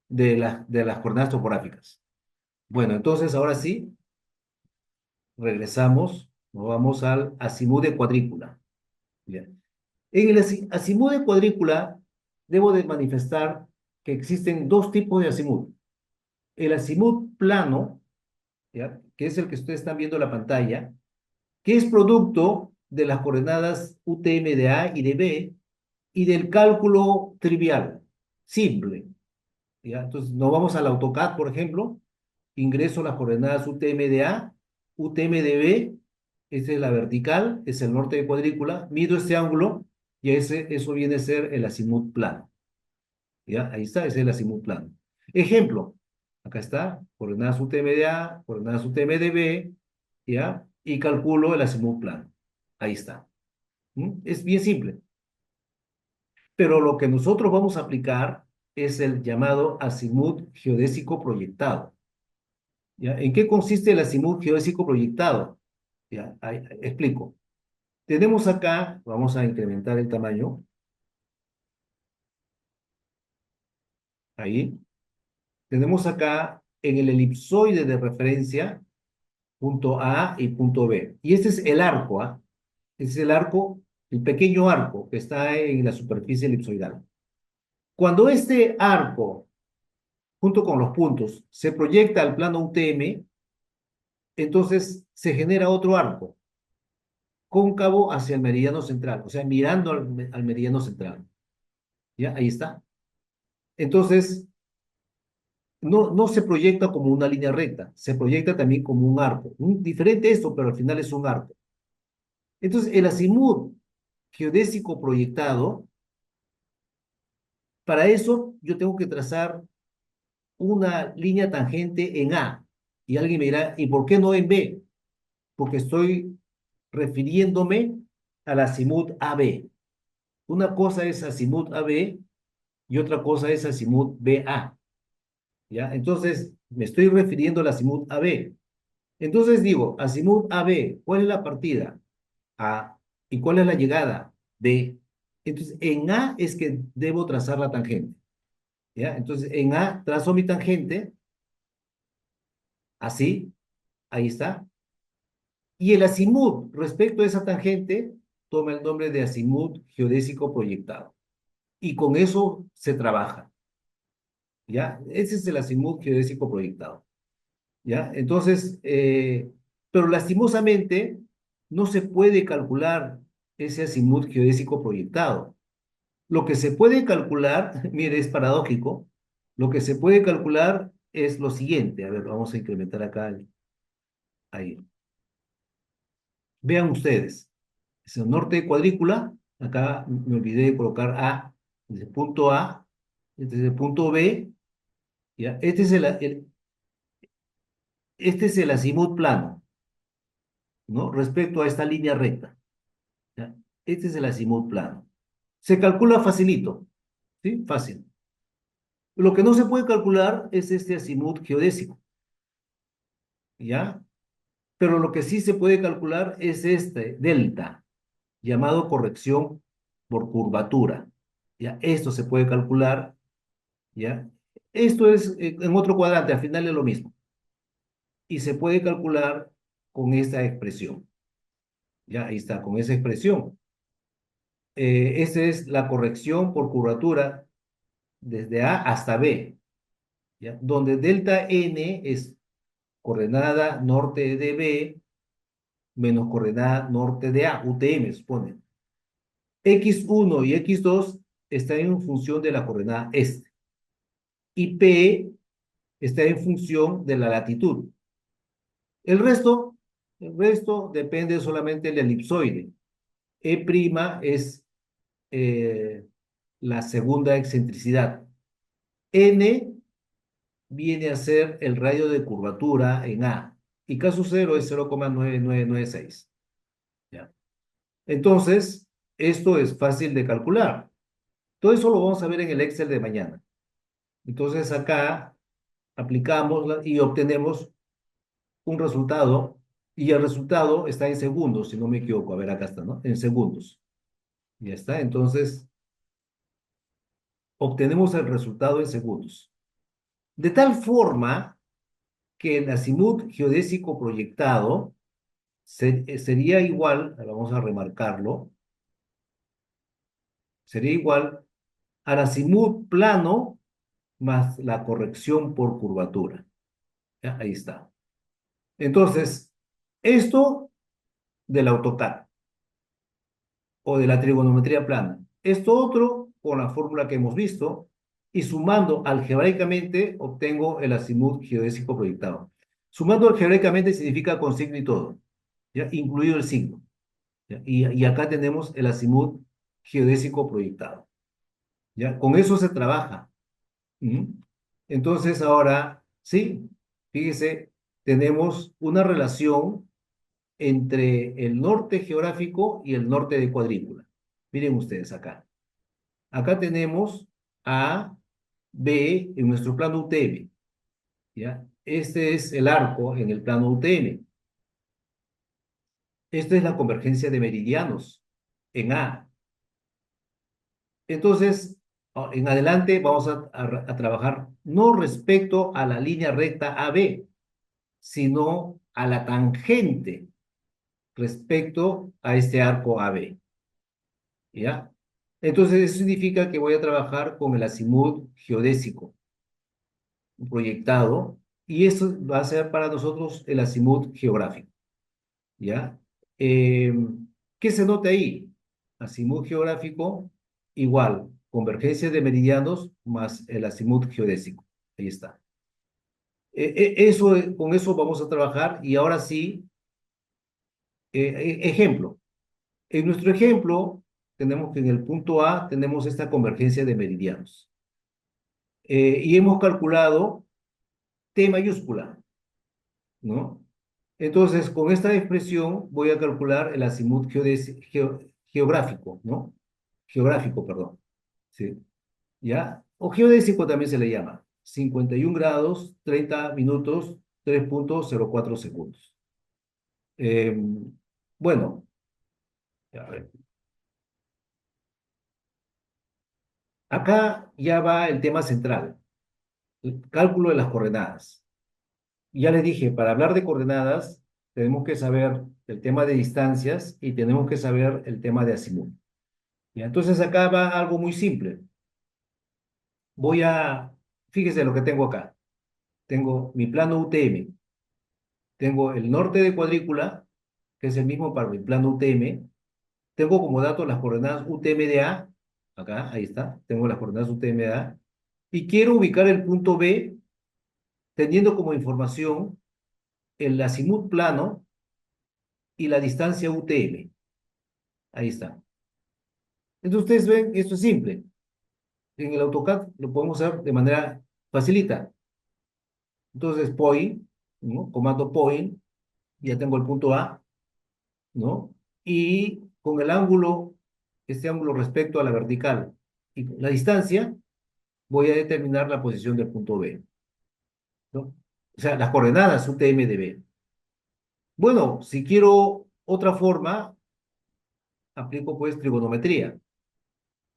de las coordenadas topográficas. Bueno, entonces ahora sí, regresamos, nos vamos al azimut de cuadrícula. Bien. En el azimut de cuadrícula, debo de manifestar que existen dos tipos de azimut. El azimut plano, ¿ya? Que es el que ustedes están viendo en la pantalla, que es producto de las coordenadas UTM de A y de B y del cálculo trivial, simple. ¿Ya? Entonces, nos vamos al AutoCAD, por ejemplo, ingreso las coordenadas UTM de A, UTM de B, esa es la vertical, es el norte de cuadrícula, mido este ángulo y eso viene a ser el azimut plano. ¿Ya? Ahí está, ese es el azimut plano. Ejemplo, acá está, coordenadas UTM de A, coordenadas UTM de B, ¿ya? Y calculo el azimut plano. Ahí está. Es bien simple. Pero lo que nosotros vamos a aplicar es el llamado azimut geodésico proyectado. ¿Ya? ¿En qué consiste el azimut geodésico proyectado? ¿Ya? Explico. Tenemos acá, vamos a incrementar el tamaño, ahí. Tenemos acá en el elipsoide de referencia, punto A y punto B. Y este es el arco, ¿ah? Este es el arco, el pequeño arco que está en la superficie elipsoidal. Cuando este arco, junto con los puntos, se proyecta al plano UTM, entonces se genera otro arco, cóncavo hacia el meridiano central, o sea, mirando al meridiano central. ¿Ya? Ahí está. Entonces, no se proyecta como una línea recta, se proyecta también como un arco. Diferente esto, pero al final es un arco. Entonces, el azimut geodésico proyectado, para eso yo tengo que trazar una línea tangente en A. Y alguien me dirá, ¿y por qué no en B? Porque estoy refiriéndome al azimut AB. Una cosa es azimut AB y otra cosa es azimut BA. ¿Ya? Entonces, me estoy refiriendo al azimut AB. Entonces digo, azimut AB, ¿cuál es la partida? A. ¿Y cuál es la llegada? B. Entonces, en A es que debo trazar la tangente. ¿ya? Entonces, en A trazo mi tangente, así, ahí está. Y el azimut respecto a esa tangente toma el nombre de azimut geodésico proyectado. Y con eso se trabaja, ¿ya? Ese es el azimut geodésico proyectado, ¿ya? Entonces, pero lastimosamente no se puede calcular ese azimut geodésico proyectado. Lo que se puede calcular, mire, es paradójico, lo que se puede calcular es lo siguiente. A ver, vamos a incrementar acá, ahí. Vean ustedes, es el norte de cuadrícula, acá me olvidé de colocar A, desde el punto A, desde el punto B, ¿ya? Este es el azimut plano, ¿no? Respecto a esta línea recta, ¿ya? Este es el azimut plano. Se calcula facilito, ¿sí? Fácil. Lo que no se puede calcular es este azimut geodésico, ¿ya? Pero lo que sí se puede calcular es este delta, llamado corrección por curvatura, ¿ya? Esto se puede calcular, ¿ya? Esto es en otro cuadrante, al final es lo mismo. Y se puede calcular con esta expresión, ¿ya? Ahí está, con esa expresión. Esta es la corrección por curvatura desde A hasta B, ¿ya? Donde delta n es coordenada norte de B menos coordenada norte de A, UTM, supone. X1 y X2 están en función de la coordenada este. Y P está en función de la latitud. El resto, el resto depende solamente del elipsoide. E' es eh, la segunda excentricidad. N viene a ser el radio de curvatura en A. Y caso cero es 0,9996. ¿Ya? Entonces, esto es fácil de calcular. Todo eso lo vamos a ver en el Excel de mañana. Entonces, acá aplicamos y obtenemos un resultado. Y el resultado está en segundos, si no me equivoco. A ver, acá está, ¿no? En segundos. Ya está. Entonces, obtenemos el resultado en segundos. De tal forma que el azimut geodésico proyectado sería igual, vamos a remarcarlo, sería igual al azimut plano más la corrección por curvatura. ¿Ya? Ahí está. Entonces, esto del AutoCAD o de la trigonometría plana. Esto otro con la fórmula que hemos visto y sumando algebraicamente obtengo el azimut geodésico proyectado. Sumando algebraicamente significa con signo y todo, ¿ya? Incluido el signo. ¿Ya? Y acá tenemos el azimut geodésico proyectado. ¿Ya? Con eso se trabaja. ¿Mm? Entonces ahora, sí, fíjese, tenemos una relación entre el norte geográfico y el norte de cuadrícula. Miren ustedes acá. Acá tenemos A, B en nuestro plano UTM. ¿Ya? Este es el arco en el plano UTM. Esta es la convergencia de meridianos en A. Entonces, en adelante vamos a trabajar no respecto a la línea recta AB, sino a la tangente respecto a este arco AB. ¿Ya? Entonces, eso significa que voy a trabajar con el azimut geodésico proyectado y eso va a ser para nosotros el azimut geográfico. ¿Ya? Eh, ¿Qué se nota ahí? Azimut geográfico igual, convergencia de meridianos más el azimut geodésico. Ahí está. Con eso vamos a trabajar y ahora sí, ejemplo. En nuestro ejemplo, tenemos que en el punto A tenemos esta convergencia de meridianos. Y hemos calculado T mayúscula, ¿no? Entonces, con esta expresión voy a calcular el azimut geográfico, ¿no? Geográfico, perdón. ¿Sí? ¿Ya? O geodésico también se le llama. 51 grados, 30 minutos, 3,04 segundos. Eh, bueno, a ver. Acá ya va el tema central, el cálculo de las coordenadas. Ya les dije, para hablar de coordenadas, tenemos que saber el tema de distancias y tenemos que saber el tema de azimut. ¿Ya? Entonces acá va algo muy simple. Fíjese lo que tengo acá. Tengo mi plano UTM, tengo el norte de cuadrícula, que es el mismo para mi plano UTM. Tengo como dato las coordenadas UTM de A, acá, ahí está, tengo las coordenadas UTM de A, y quiero ubicar el punto B teniendo como información el azimut plano y la distancia UTM. Ahí está. Entonces ustedes ven, esto es simple. En el AutoCAD lo podemos hacer de manera facilita. Entonces, point, ¿no? Comando point, ya tengo el punto A, ¿no? Y con el ángulo, este ángulo respecto a la vertical y la distancia, voy a determinar la posición del punto B, ¿no? O sea, las coordenadas UTM de B. Bueno, si quiero otra forma, aplico pues trigonometría.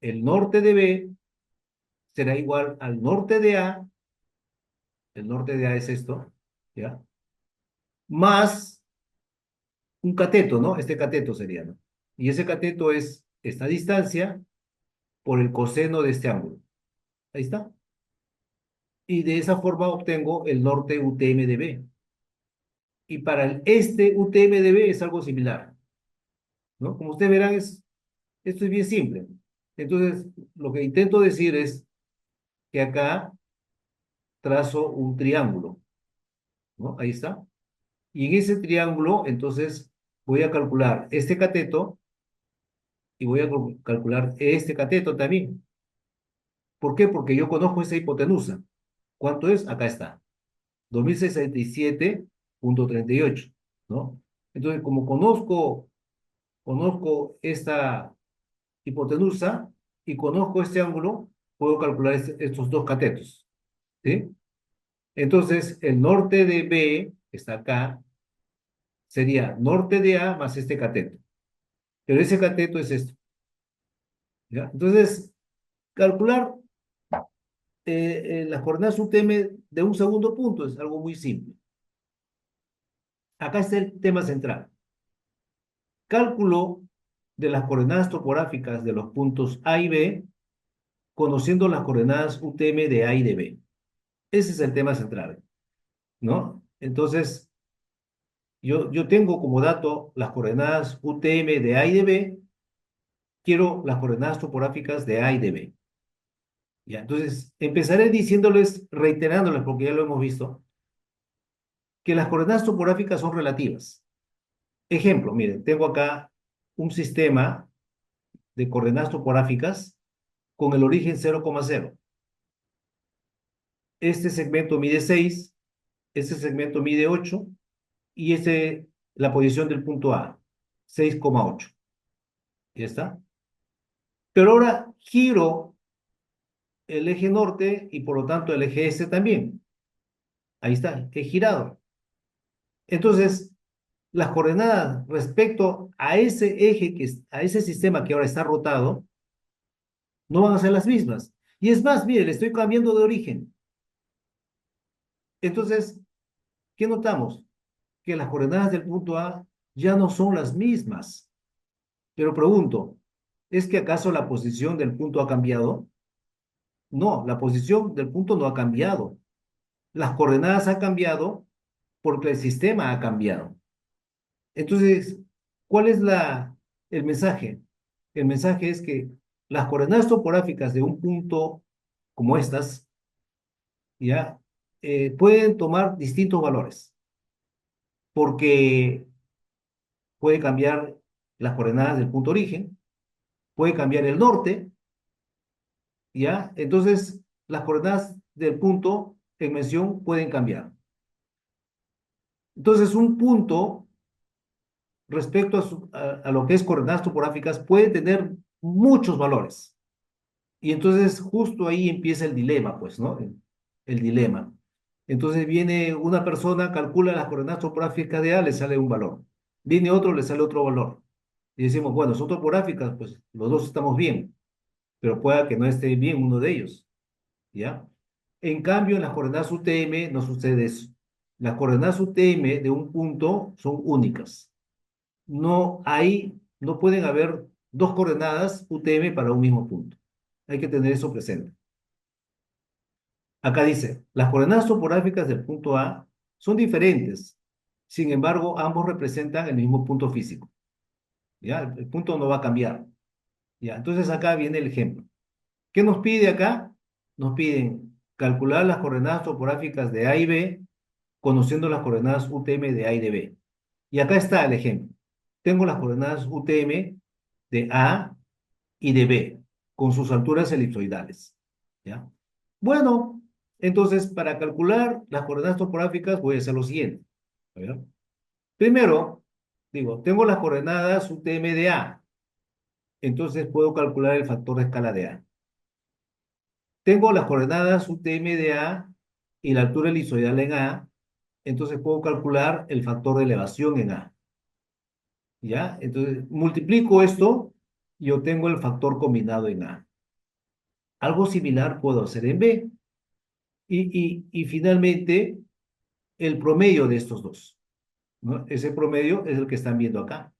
El norte de B será igual al norte de A, el norte de A es esto, ¿ya? Más un cateto, ¿no? Este cateto sería, ¿no? Y ese cateto es esta distancia por el coseno de este ángulo. Ahí está. Y de esa forma obtengo el norte UTM de B. Y para el este UTM de B es algo similar, ¿no? Como ustedes verán, esto es bien simple. Entonces, lo que intento decir es que acá trazo un triángulo, ¿no? Ahí está. Y en ese triángulo, entonces, voy a calcular este cateto y voy a calcular este cateto también. ¿Por qué? Porque yo conozco esa hipotenusa. ¿Cuánto es? Acá está. 2067,38, ¿no? Entonces, como conozco esta hipotenusa y conozco este ángulo, puedo calcular estos dos catetos, ¿sí? Entonces, el norte de B, que está acá, sería norte de A más este cateto. Pero ese cateto es esto, ¿ya? Entonces, calcular las coordenadas UTM de un segundo punto es algo muy simple. Acá está el tema central. Cálculo de las coordenadas topográficas de los puntos A y B, conociendo las coordenadas UTM de A y de B. Ese es el tema central, ¿no? Entonces, yo tengo como dato las coordenadas UTM de A y de B, quiero las coordenadas topográficas de A y de B. Ya, entonces, empezaré diciéndoles, reiterándoles, porque ya lo hemos visto, que las coordenadas topográficas son relativas. Ejemplo, miren, tengo acá un sistema de coordenadas topográficas con el origen 0,0. Este segmento mide 6, este segmento mide 8 y la posición del punto A, 6,8. ¿Ya está? Pero ahora giro el eje norte y por lo tanto el eje este también. Ahí está, he girado. Entonces, las coordenadas respecto a ese eje, a ese sistema que ahora está rotado, no van a ser las mismas. Y es más, mire, le estoy cambiando de origen. Entonces, ¿qué notamos? Que las coordenadas del punto A ya no son las mismas. Pero pregunto, ¿es que acaso la posición del punto ha cambiado? No, la posición del punto no ha cambiado. Las coordenadas han cambiado porque el sistema ha cambiado. Entonces, ¿cuál es el mensaje? El mensaje es que las coordenadas topográficas de un punto como estas, ya, pueden tomar distintos valores, porque puede cambiar las coordenadas del punto origen, puede cambiar el norte, ¿ya? Entonces, las coordenadas del punto en mención pueden cambiar. Entonces, un punto respecto a lo que es coordenadas topográficas puede tener muchos valores. Y entonces, justo ahí empieza el dilema, pues, ¿no? El dilema. Entonces viene una persona, calcula las coordenadas topográficas de A, le sale un valor. Viene otro, le sale otro valor. Y decimos, bueno, son topográficas, pues los dos estamos bien. pero pueda que no esté bien uno de ellos, ¿ya? En cambio, en las coordenadas UTM no sucede eso. Las coordenadas UTM de un punto son únicas. No pueden haber dos coordenadas UTM para un mismo punto. Hay que tener eso presente. Acá dice, las coordenadas topográficas del punto A son diferentes. Sin embargo, ambos representan el mismo punto físico. ¿Ya? El punto no va a cambiar. ¿Ya? Entonces acá viene el ejemplo. ¿Qué nos pide acá? Nos piden calcular las coordenadas topográficas de A y B conociendo las coordenadas UTM de A y de B. Y acá está el ejemplo. Tengo las coordenadas UTM de A y de B con sus alturas elipsoidales. ¿Ya? Bueno, entonces para calcular las coordenadas topográficas voy a hacer lo siguiente. A ver. Primero, digo, tengo las coordenadas UTM de A. Entonces puedo calcular el factor de escala de A. Tengo las coordenadas UTM de A y la altura elipsoidal en A, entonces puedo calcular el factor de elevación en A. ¿Ya? Entonces multiplico esto y obtengo el factor combinado en A. Algo similar puedo hacer en B. Y finalmente, el promedio de estos dos, ¿no? Ese promedio es el que están viendo acá.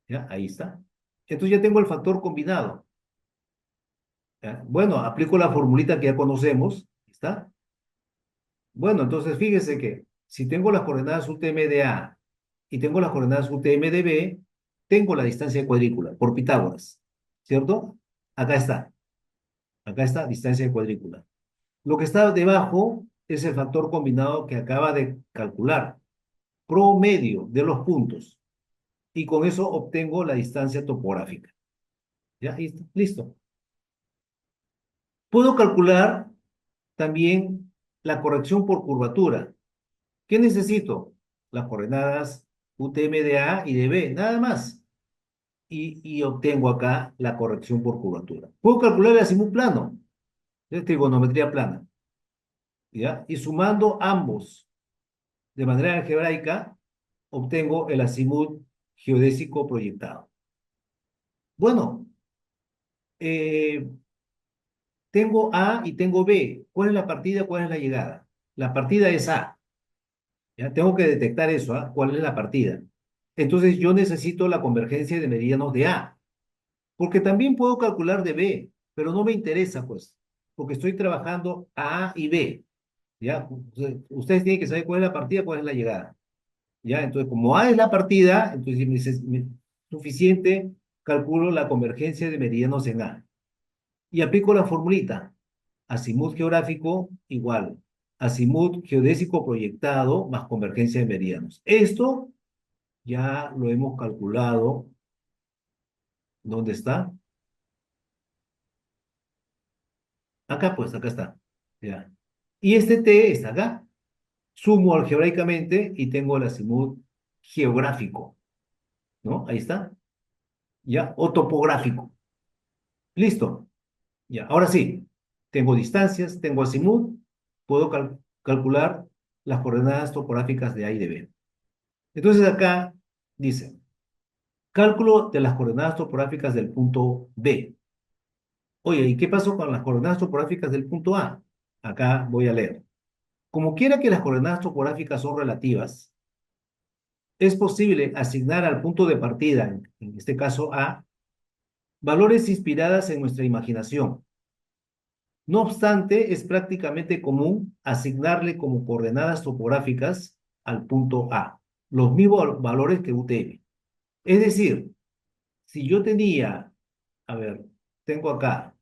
¿Ya? Ahí está. Entonces ya tengo el factor combinado. ¿Ya? Bueno, aplico la formulita que ya conocemos. ¿Está? Bueno, entonces fíjese que si tengo las coordenadas UTM de A y tengo las coordenadas UTM de B, tengo la distancia de cuadrícula por Pitágoras, ¿cierto? Acá está. Acá está distancia de cuadrícula. Lo que está debajo es el factor combinado que acaba de calcular, promedio de los puntos. Y con eso obtengo la distancia topográfica. ¿Ya? Listo. Listo. Puedo calcular también la corrección por curvatura. ¿Qué necesito? Las coordenadas UTM de A y de B, nada más. Y obtengo acá la corrección por curvatura. Puedo calcular el azimut plano, de trigonometría plana. ¿Ya? Y sumando ambos de manera algebraica, obtengo el azimut geodésico proyectado. Bueno, eh, tengo A y tengo B. ¿Cuál es la partida? ¿Cuál es la llegada? La partida es A. ¿Ya? Tengo que detectar eso, ¿ah? ¿Cuál es la partida? Entonces yo necesito la convergencia de meridianos de A, porque también puedo calcular de B, pero no me interesa, pues, porque estoy trabajando A y B. ¿Ya? Ustedes tienen que saber cuál es la partida, cuál es la llegada. ¿Ya? Entonces, como A es la partida, entonces suficiente, calculo la convergencia de meridianos en A. Y aplico la formulita. Azimut geográfico igual. Azimut geodésico proyectado más convergencia de meridianos. Esto ya lo hemos calculado. ¿Dónde está? Acá, pues, acá está. Ya. Y este T está acá. Sumo algebraicamente y tengo el azimut geográfico, ¿no? Ahí está. Ya. O topográfico. Listo. Ya. Ahora sí. Tengo distancias, tengo azimut. Puedo calcular las coordenadas topográficas de A y de B. Entonces acá dice, cálculo de las coordenadas topográficas del punto B. Oye, ¿y qué pasó con las coordenadas topográficas del punto A? Acá voy a leer. Como quiera que las coordenadas topográficas son relativas, es posible asignar al punto de partida, en este caso A, valores inspiradas en nuestra imaginación. No obstante, es prácticamente común asignarle como coordenadas topográficas al punto A los mismos valores que UTM. Es decir, si yo tenía, a ver, tengo acá,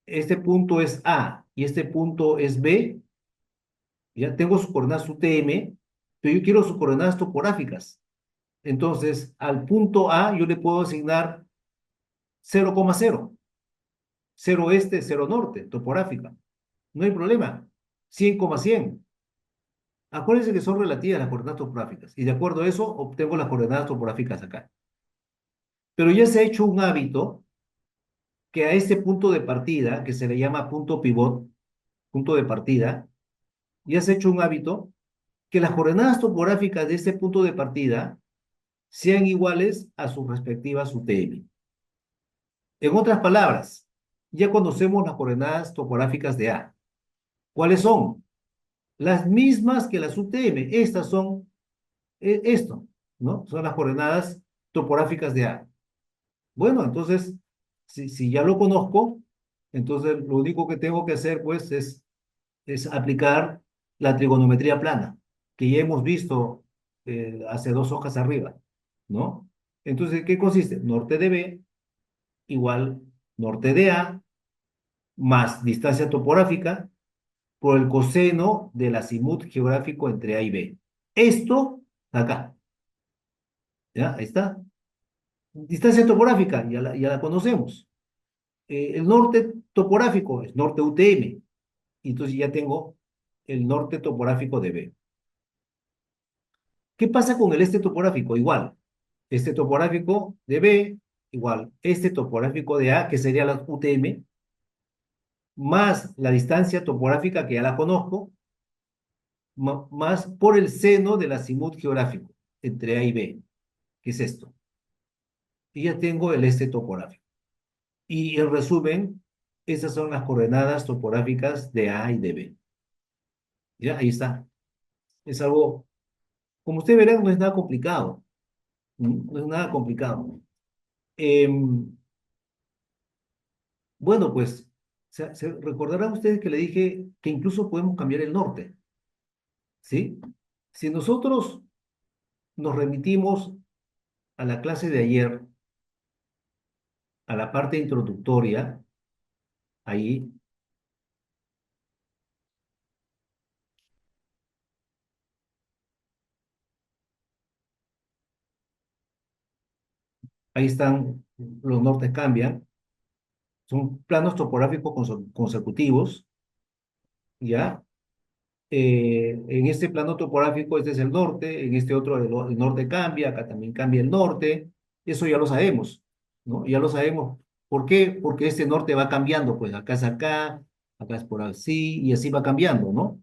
este punto es A y este punto es B, ya tengo sus coordenadas UTM, pero yo quiero sus coordenadas topográficas. Entonces, al punto A yo le puedo asignar 0,0, 0 este, 0 norte, topográfica. No hay problema. 100,100. Acuérdense que son relativas las coordenadas topográficas y de acuerdo a eso obtengo las coordenadas topográficas acá. Pero ya se ha hecho un hábito que a este punto de partida, que se le llama punto pivot, punto de partida, ya se ha hecho un hábito que las coordenadas topográficas de este punto de partida sean iguales a sus respectivas UTM. En otras palabras, ya conocemos las coordenadas topográficas de A. ¿Cuáles son? Las mismas que las UTM. Estas son esto, ¿no? Son las coordenadas topográficas de A. Bueno, entonces, si ya lo conozco, entonces lo único que tengo que hacer, pues, es aplicar la trigonometría plana, que ya hemos visto hace 2 hojas arriba, ¿no? Entonces, ¿qué consiste? Norte de B igual norte de A más distancia topográfica por el coseno del acimut geográfico entre A y B. Esto acá, ¿ya? Ahí está. Distancia topográfica, ya la conocemos. El norte topográfico es norte UTM. Y entonces ya tengo el norte topográfico de B. ¿Qué pasa con el este topográfico? Igual. Este topográfico de B, igual. Este topográfico de A, que sería la UTM, más la distancia topográfica que ya la conozco, más por el seno del acimut geográfico entre A y B, que es esto. Y ya tengo el este topográfico. Y en resumen, esas son las coordenadas topográficas de A y de B. Ya, ahí está. Es algo, como ustedes verán, no es nada complicado. No es nada complicado. Bueno, pues, se recordarán ustedes que le dije que incluso podemos cambiar el norte, ¿sí? Si nosotros nos remitimos a la clase de ayer, a la parte introductoria, ahí, ahí están, los nortes cambian, son planos topográficos consecutivos, ¿ya? En este plano topográfico este es el norte, en este otro el norte cambia, acá también cambia el norte, eso ya lo sabemos, ¿no? Ya lo sabemos. ¿Por qué? Porque este norte va cambiando, pues acá es por así, y así va cambiando, ¿no?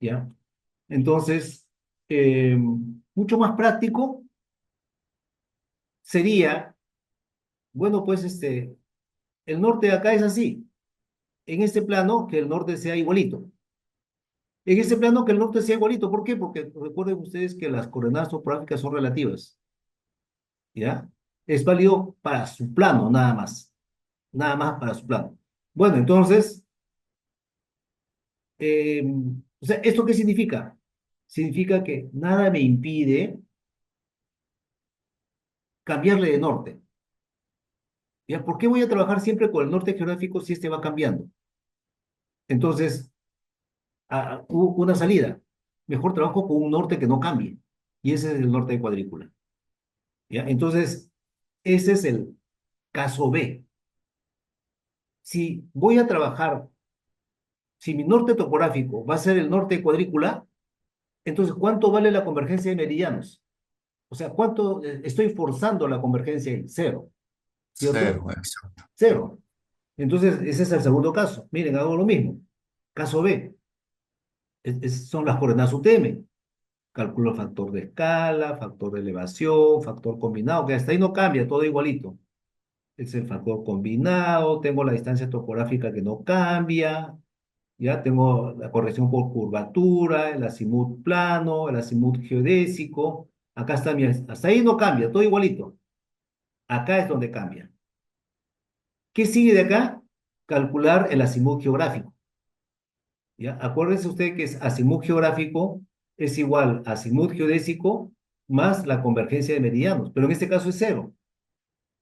¿Ya? Entonces, mucho más práctico sería, bueno, pues el norte de acá es así, en este plano que el norte sea igualito. En ese plano que el norte sea igualito. ¿Por qué? Porque recuerden ustedes que las coordenadas topográficas son relativas, ¿ya? Es válido para su plano, nada más para su plano. Bueno, entonces, eh, o sea, ¿esto qué significa? Significa que nada me impide cambiarle de norte, ¿ya? ¿Por qué voy a trabajar siempre con el norte geográfico si este va cambiando? Entonces, hubo una salida. Mejor trabajo con un norte que no cambie, y ese es el norte de cuadrícula, ¿ya? Entonces, ese es el caso B. Si voy a trabajar, si mi norte topográfico va a ser el norte de cuadrícula, entonces, ¿cuánto vale la convergencia de meridianos? O sea, ¿cuánto estoy forzando la convergencia ahí? Cero, ¿cierto? Cero, exacto. Cero. Entonces, ese es el segundo caso. Miren, hago lo mismo. Caso B, son las coordenadas UTM. Calculo factor de escala, factor de elevación, factor combinado, que hasta ahí no cambia, todo igualito. Es el factor combinado, tengo la distancia topográfica que no cambia, ya tengo la corrección por curvatura, el azimut plano, el azimut geodésico. Acá está hasta ahí no cambia, todo igualito. Acá es donde cambia. ¿Qué sigue de acá? Calcular el azimut geográfico. ¿Ya? Acuérdense usted que es azimut geográfico es igual a azimut geodésico más la convergencia de meridianos, pero en este caso es cero,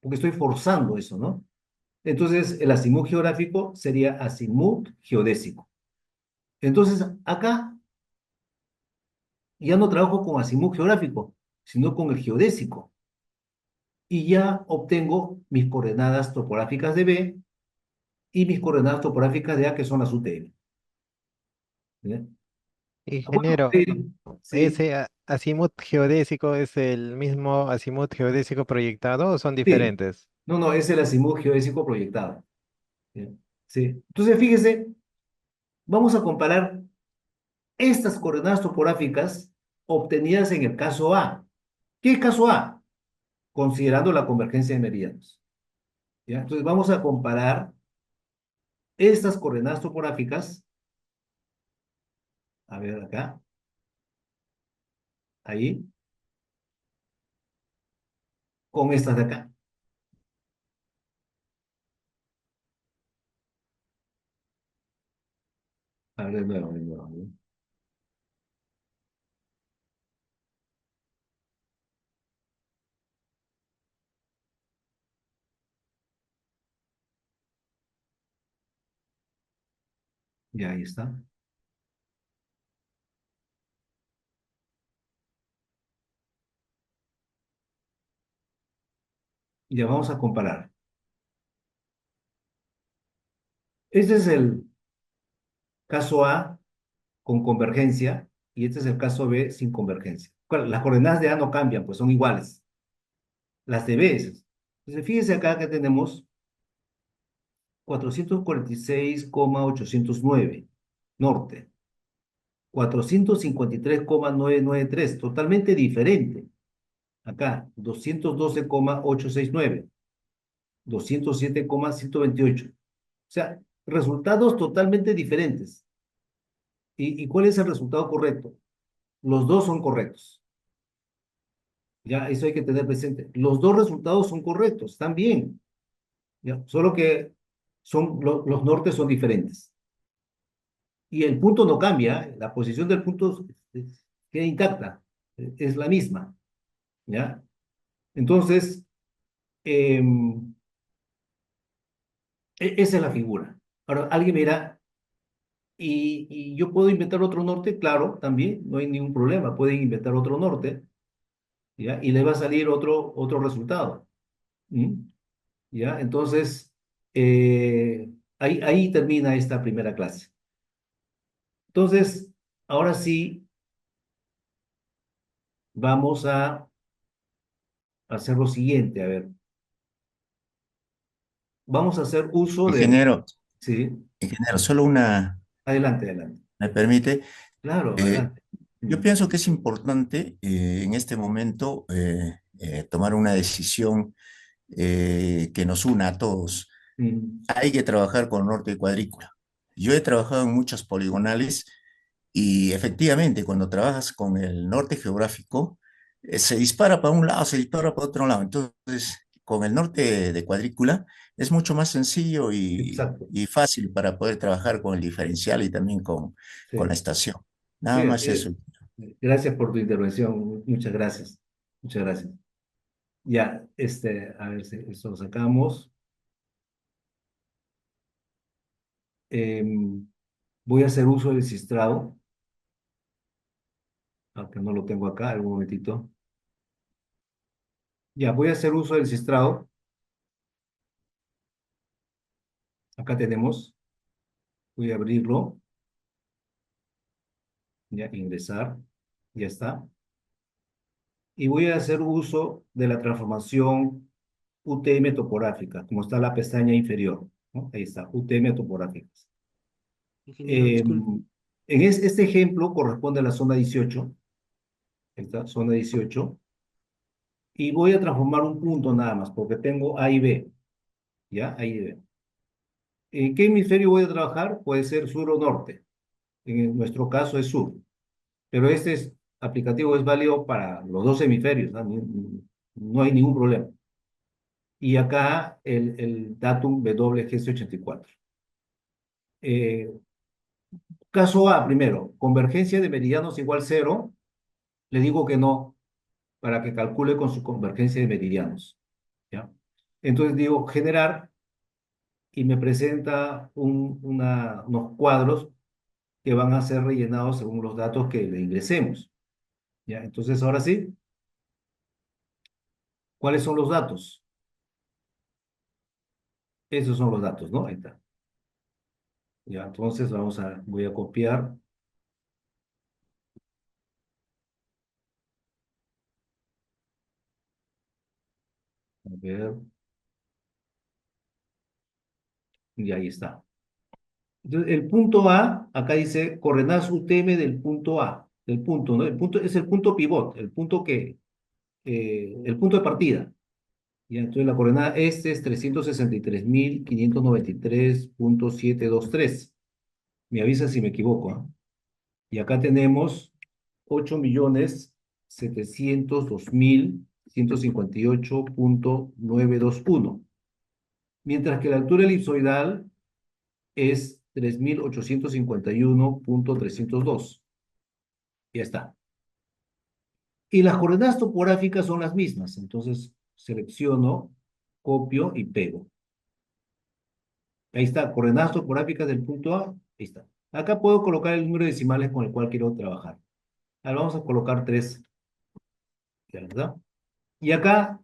porque estoy forzando eso, ¿no? Entonces, el azimut geográfico sería azimut geodésico. Entonces, acá ya no trabajo con azimut geográfico, sino con el geodésico. Y ya obtengo mis coordenadas topográficas de B y mis coordenadas topográficas de A, que son las UTM. ¿Bien? Bueno, Ingeniero, sí, sí, ¿ese azimut geodésico es el mismo azimut geodésico proyectado o son sí. diferentes? No, no, es el azimut geodésico proyectado. ¿Bien? Sí. Entonces, fíjese, vamos a comparar estas coordenadas topográficas obtenidas en el caso A. ¿Qué es caso A? Considerando la convergencia de meridianos. ¿Ya? Entonces, vamos a comparar estas coordenadas topográficas, a ver acá, ahí, con estas de acá. A ver, de nuevo, de nuevo. ¿No? Ya, ahí está. Ya vamos a comparar. Este es el caso A con convergencia y este es el caso B sin convergencia. Claro, las coordenadas de A no cambian, pues son iguales. Las de B. Entonces, fíjense acá que tenemos 446,809 norte, 453,993, totalmente diferente. Acá, 212,869, 207,128. O sea, resultados totalmente diferentes. ¿Y cuál es el resultado correcto? Los dos son correctos. Ya, eso hay que tener presente. Los dos resultados son correctos, están bien. ¿Ya? Solo que los nortes son diferentes. Y el punto no cambia, ¿eh? La posición del punto queda intacta, es la misma. ¿Ya? Entonces, esa es la figura. Ahora, alguien me dirá, ¿y yo puedo inventar otro norte? Claro, también, no hay ningún problema. Pueden inventar otro norte, ¿ya? Y les va a salir otro resultado. ¿Mm? ¿Ya? Entonces, ahí termina esta primera clase. Entonces, ahora sí, vamos a hacer lo siguiente. A ver, vamos a hacer uso de... Ingeniero, Sí, ingeniero, solo una, adelante, adelante. me permite. Claro, Eh, adelante. yo Mm, pienso que es importante en este momento tomar una decisión que nos una a todos. mm, Hay que trabajar con norte de cuadrícula. Yo he trabajado en muchas poligonales y efectivamente cuando trabajas con el norte geográfico, se dispara para un lado, se dispara para otro lado. Entonces, con el norte de cuadrícula es mucho más sencillo exacto. y fácil para poder trabajar con el diferencial y también con la Sí, estación. sí, Nada así más es. eso. Gracias por tu intervención. Muchas gracias. Muchas gracias. Ya, a ver si esto lo sacamos. Em, Voy a hacer uso del cistrado, aunque no lo tengo acá, un momentito. Ya, voy a hacer uso del cistrado. Acá tenemos. Voy a abrirlo. Ya, ingresar. Ya está. Y voy a hacer uso de la transformación UTM topográfica, como está la pestaña inferior, ¿no? Ahí está, UTM topográficas. Ingeniero, Eh, disculpe. este ejemplo corresponde a la zona 18, esta zona 18, y voy a transformar un punto nada más, porque tengo A y B, ¿ya? A y B. ¿En qué hemisferio voy a trabajar? Puede ser sur o norte. En nuestro caso es sur, pero aplicativo es válido para los dos hemisferios, ¿no? No hay ningún problema. Y acá el datum WGC84. Eh, Caso A, primero, convergencia de meridianos igual cero, le digo que no, para que calcule con su convergencia de meridianos, ¿ya? Entonces digo generar y me presenta unos cuadros que van a ser rellenados según los datos que le ingresemos, ¿ya? Entonces ahora sí, ¿cuáles son los datos? Esos son los datos, ¿no? Ahí está. Ya, entonces voy a copiar, a ver, y ahí está. Entonces, el punto A, acá dice coordenadas UTM del punto A, del punto, ¿no? El punto es el punto pivot, el punto de partida. Y entonces la coordenada este es 363.593.723. Me avisa si me equivoco, ¿ah? Y acá tenemos 8.702.158.921. Mientras que la altura elipsoidal es 3.851.302. Ya está. Y las coordenadas topográficas son las mismas. Entonces selecciono, copio y pego. Ahí está, coordenadas topográficas del punto A. Ahí está. Acá puedo colocar el número de decimales con el cual quiero trabajar. Ahora vamos a colocar 3, ¿verdad? Y acá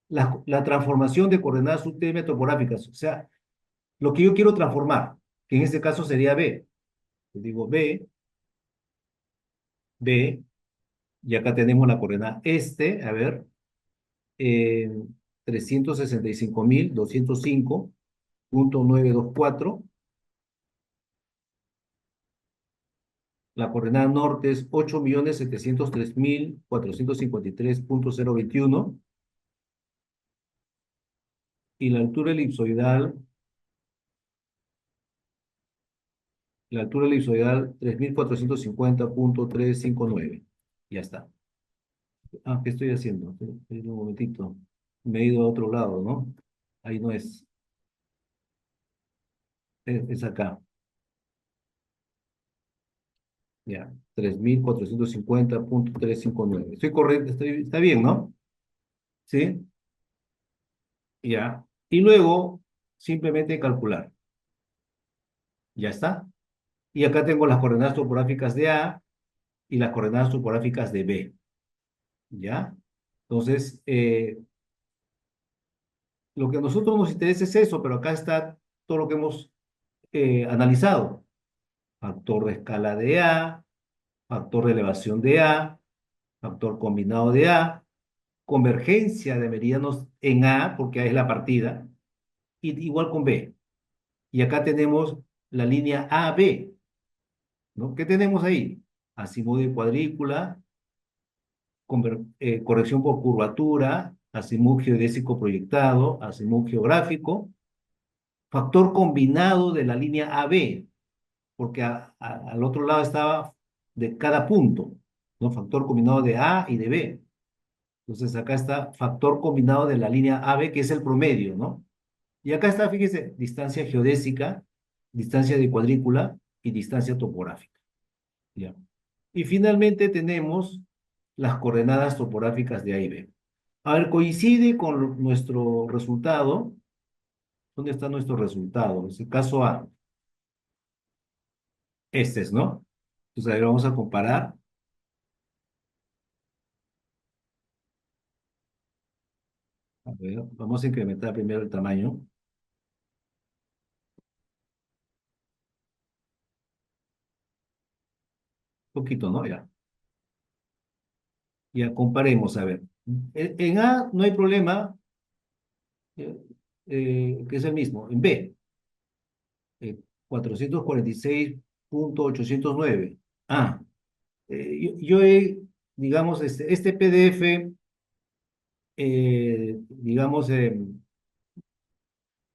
la transformación de coordenadas subtm topográficas, o sea, lo que yo quiero transformar, que en este caso sería B. Yo digo B, B, y acá tenemos la coordenada este, a ver, eh, 365.205.924. La coordenada norte es 8.703.453.021. Y la altura elipsoidal 3.450.359. Ya está. Ah, ¿qué estoy haciendo? Un momentito. Me he ido a otro lado, ¿no? Ahí no es. Es acá. Ya. 3.450.359. Estoy correcto, está bien, ¿no? ¿Sí? Ya. Y luego, simplemente calcular. Ya está. Y acá tengo las coordenadas topográficas de A y las coordenadas topográficas de B. ¿Ya? Entonces, lo que a nosotros nos interesa es eso, pero acá está todo lo que hemos analizado. Factor de escala de A, factor de elevación de A, factor combinado de A, convergencia de meridianos en A, porque A es la partida, y igual con B. Y acá tenemos la línea AB, ¿no? ¿Qué tenemos ahí? Azimuth de cuadrícula, corrección por curvatura, azimuth geodésico proyectado, azimuth geográfico, factor combinado de la línea AB, porque al otro lado estaba de cada punto, ¿no? Factor combinado de A y de B. Entonces acá está factor combinado de la línea AB, que es el promedio, ¿no? Y acá está, fíjese, distancia geodésica, distancia de cuadrícula y distancia topográfica. ¿Ya? Y finalmente tenemos las coordenadas topográficas de A y B. A ver, coincide con nuestro resultado. ¿Dónde está nuestro resultado? Es el caso A. Este es, ¿no? Entonces, a ver, vamos a comparar. A ver, vamos a incrementar primero el tamaño. Un poquito, ¿no? Ya. Ya comparemos, a ver. En A no hay problema, eh, que es el mismo. En B, 446.809. Ah, yo he, digamos, este PDF, digamos,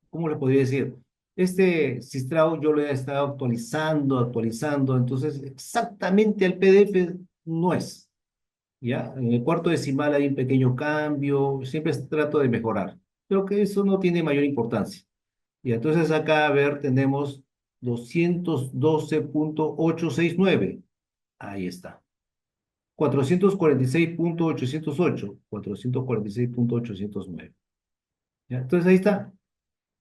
¿cómo le podría decir? Este Sistrao yo lo he estado actualizando, entonces exactamente el PDF no es, ¿ya? En el cuarto decimal hay un pequeño cambio, siempre trato de mejorar, pero que eso no tiene mayor importancia. Y entonces acá, a ver, tenemos 212.869. Ahí está. 446.808. 446.809. ¿Ya? Entonces ahí está.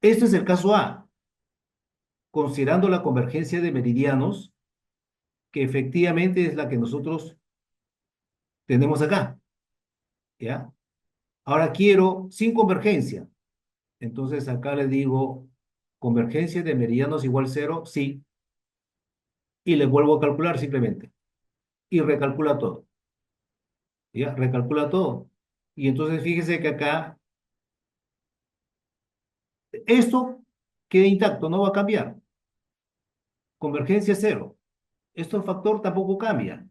Este es el caso A, considerando la convergencia de meridianos, que efectivamente es la que nosotros tenemos acá. ¿Ya? Ahora quiero sin convergencia. Entonces acá le digo convergencia de meridianos igual cero, sí. Y le vuelvo a calcular simplemente. Y recalcula todo. ¿Ya? Recalcula todo. Y entonces fíjese que acá esto queda intacto, no va a cambiar. Convergencia cero. Esto el factor tampoco cambia,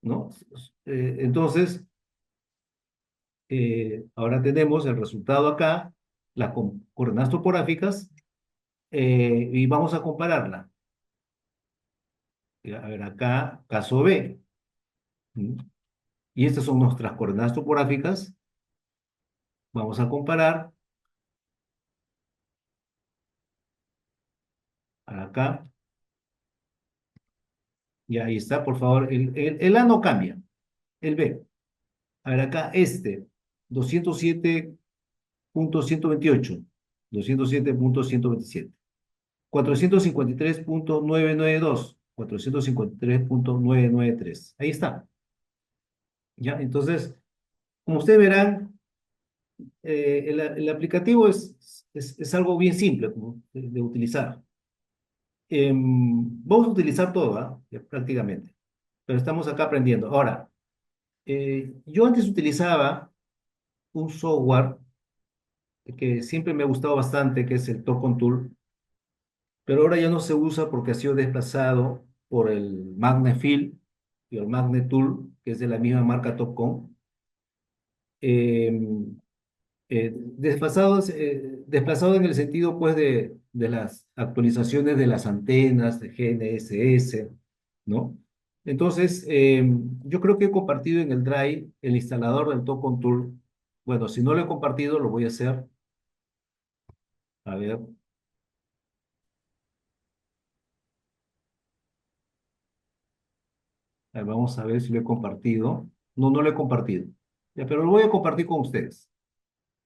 ¿no? Entonces, Ahora tenemos el resultado acá, las coordenadas topográficas, y vamos a compararla. A ver, acá, caso B. ¿Mm? Y estas son nuestras coordenadas topográficas. Vamos a comparar acá. Y ahí está, por favor. El A no cambia. El B. A ver, acá este, 207.128, 207.127, 453.992, 453.993. Ahí está. ¿Ya? Entonces, como ustedes verán, el aplicativo es algo bien simple como de utilizar. Vamos a utilizar todo, ¿ah? Ya, prácticamente, pero estamos acá aprendiendo. Ahora, yo antes utilizaba un software que siempre me ha gustado bastante, que es el Tocon Tool, pero ahora ya no se usa porque ha sido desplazado por el Magnefield y el Magnet Tool, que es de la misma marca Topcon. Desplazado en el sentido pues de las actualizaciones de las antenas de GNSS, ¿no? Entonces, yo creo que he compartido en el Drive el instalador del Tocon Tool. Bueno, si no lo he compartido, lo voy a hacer. A ver, vamos a ver si lo he compartido. No, no lo he compartido. Ya, pero lo voy a compartir con ustedes.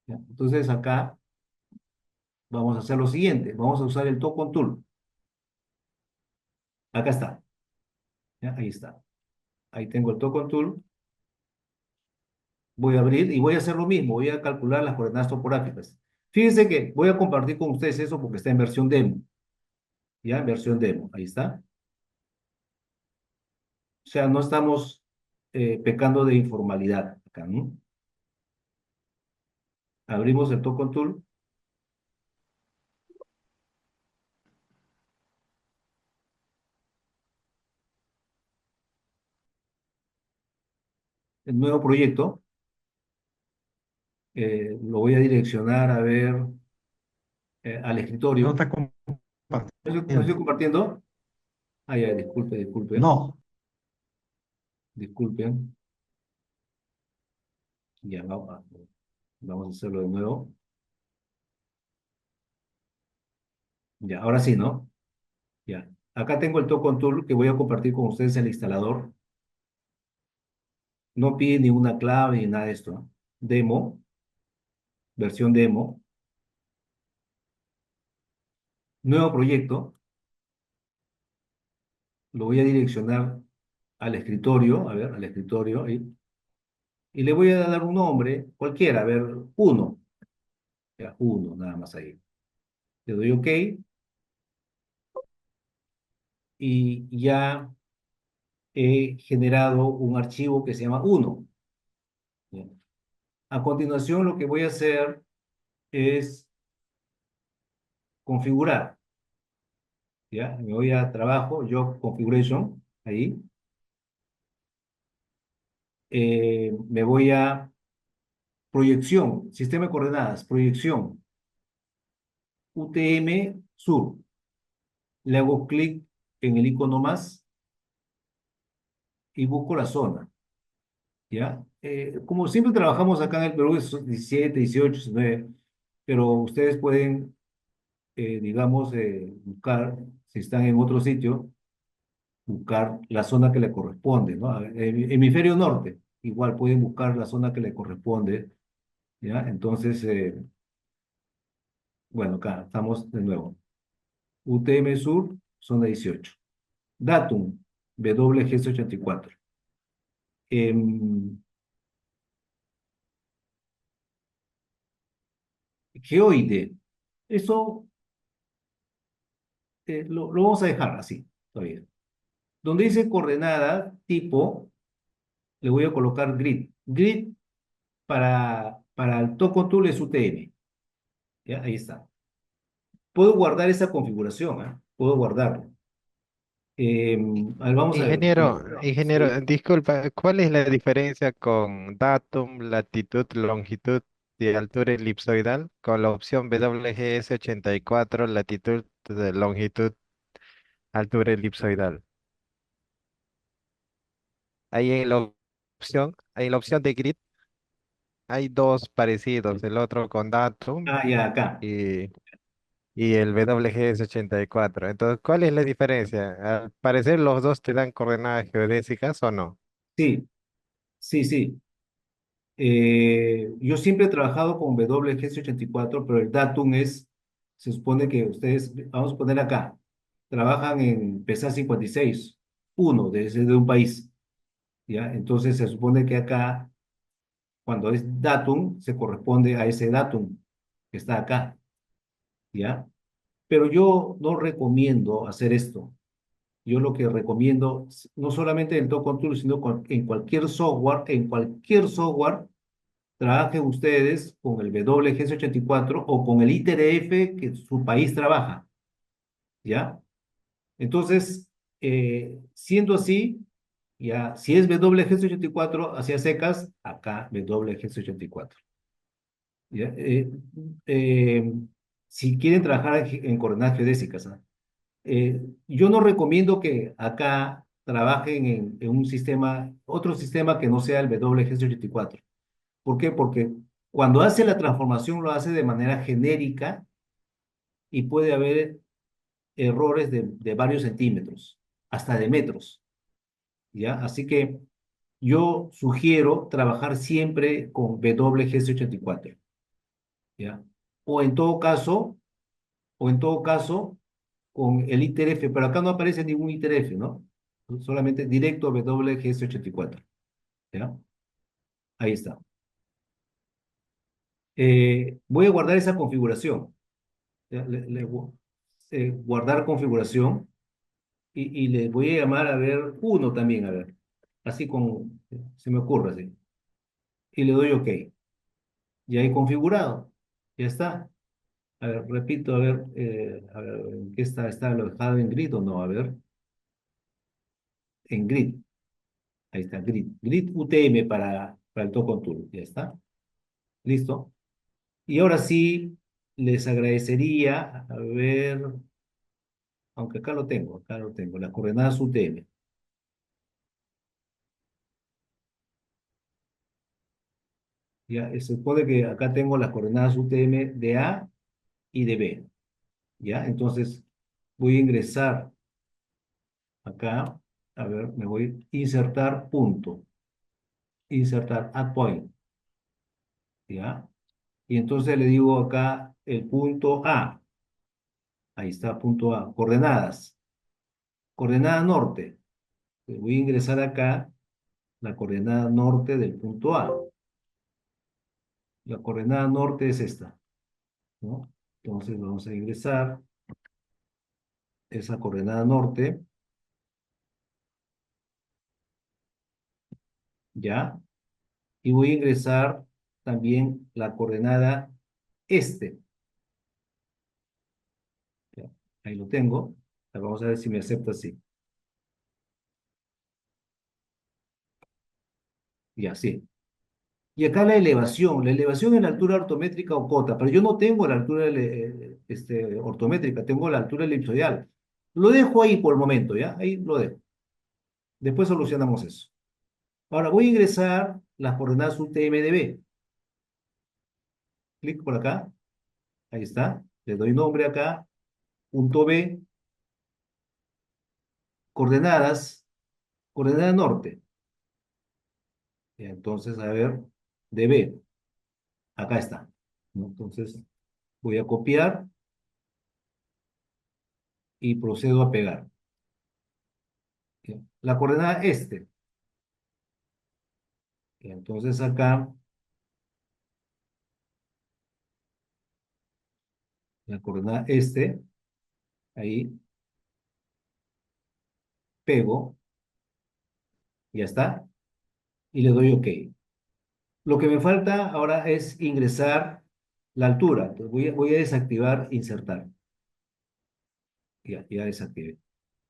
¿Ya? Entonces, acá vamos a hacer lo siguiente. Vamos a usar el Tocon Tool. Acá está. ¿Ya? Ahí está. Ahí tengo el Tocon Tool. Voy a abrir y voy a hacer lo mismo, voy a calcular las coordenadas topográficas. Fíjense que voy a compartir con ustedes eso porque está en versión demo, ¿ya? En versión demo, ahí está. O sea, no estamos pecando de informalidad acá, ¿no? Abrimos el Token Tool, el nuevo proyecto, lo voy a direccionar a ver al No escritorio. está No estoy compartiendo. compartiendo? Ah, ya, disculpe, No, disculpen. Ya, vamos a hacerlo de nuevo. Ya, ahora sí, ¿no? Ya. Acá tengo el Token Tool que voy a compartir con ustedes en el instalador. No pide ninguna clave ni nada de esto, ¿no? Demo, versión demo, nuevo proyecto. Lo voy a direccionar al escritorio, a ver, al escritorio ahí. Y le voy a dar un nombre, cualquiera, a ver, uno. Ya, uno, nada más ahí. Le doy OK y ya he generado un archivo que se llama uno. ¿Ya? A continuación, lo que voy a hacer es configurar. ¿Ya? Me voy a trabajo, yo configuration, ahí. Me voy a proyección, sistema de coordenadas, proyección, UTM Sur. Le hago clic en el icono más y busco la zona. ¿Ya? Como siempre trabajamos acá en el Perú, es 17, 18, 19, pero ustedes pueden, digamos, buscar, si están en otro sitio, buscar la zona que le corresponde, ¿no? Hemisferio norte, igual pueden buscar la zona que le corresponde, ¿ya? Entonces, bueno, acá estamos de nuevo. UTM Sur, zona 18. Datum, WGS84. Geoide, eso lo vamos a dejar así, todavía. Donde dice coordenada, tipo, le voy a colocar grid. Grid para el Toco Tool es UTM. ¿Ya? Ahí está. Puedo guardar esa configuración, ¿eh? Puedo guardarlo. A ver, vamos a ver. Sí. Ingeniero, disculpa, ¿cuál es la diferencia con datum, latitud, longitud y altura elipsoidal con la opción WGS 84, latitud, longitud, altura elipsoidal? Ahí en la opción de grid hay dos parecidos, el otro con datum Ah, ya, acá. y, y el WGS 84. Entonces, ¿cuál es la diferencia? Al parecer los dos te dan coordenadas geodésicas o no. Sí, sí, sí. Yo siempre he trabajado con WGS 84, pero el datum se supone que ustedes, vamos a poner acá, trabajan en PESA 56, uno, de un país, ¿ya? Entonces se supone que acá, cuando es datum, se corresponde a ese datum que está acá, ¿ya? Pero yo no recomiendo hacer esto. Yo lo que recomiendo, no solamente en el Contour, sino en cualquier software, trabajen ustedes con el WGS 84 o con el ITRF que su país trabaja, ¿ya? Entonces, siendo así, ya, si es WGS 84 hacia secas, acá WGS 84, ¿ya? Eh, si quieren trabajar en coordenadas geodésicas, ¿ah? Yo no recomiendo que acá trabajen en un sistema, otro sistema que no sea el WGS 84. ¿Por qué? Porque cuando hace la transformación lo hace de manera genérica y puede haber errores de varios centímetros, hasta de metros, ¿ya? Así que yo sugiero trabajar siempre con WGS 84, ¿ya? O en todo caso, o en todo caso, con el ITRF, pero acá no aparece ningún ITRF, ¿no? Solamente directo a WGS 84, ¿ya? Ahí está. Voy a guardar esa configuración. ¿Ya? Guardar configuración y le voy a llamar a ver uno también, a ver, así como se me ocurre así. Y le doy OK. Ya he configurado. Ya está. A ver, repito, a ver, ¿en qué está? ¿Está alojado en grid o no? A ver, en grid. Ahí está, grid. Grid UTM para el Token Tool. Ya está. Listo. Y ahora sí, les agradecería, a ver, aunque acá lo tengo, las coordenadas UTM. Ya, se supone que acá tengo las coordenadas UTM de A y de B. ¿Ya? Entonces, voy a ingresar acá, a ver, me voy a insertar punto, insertar add point, ¿ya? Y entonces le digo acá el punto A, ahí está, punto A, coordenadas, coordenada norte. Voy a ingresar acá la coordenada norte del punto A. La coordenada norte es esta, ¿no? Entonces vamos a ingresar esa coordenada norte, ¿ya? Y voy a ingresar también la coordenada este. Ya, ahí lo tengo. Vamos a ver si me acepta así. Y así. Y acá la elevación es la altura ortométrica o cota, pero yo no tengo la altura ortométrica, tengo la altura elipsoidal. Lo dejo ahí por el momento, ¿ya? Ahí lo dejo. Después solucionamos eso. Ahora voy a ingresar las coordenadas UTM-DB. Clic por acá. Ahí está. Le doy nombre acá. Punto B. Coordenadas. Coordenada norte. Y entonces, a ver, DB. Acá está, ¿no? Entonces, voy a copiar y procedo a pegar. ¿Ya? La coordenada este. Y entonces acá, la coordenada este, ahí pego, ya está, y le doy OK. Lo que me falta ahora es ingresar la altura. Entonces voy a desactivar insertar. Ya desactivé.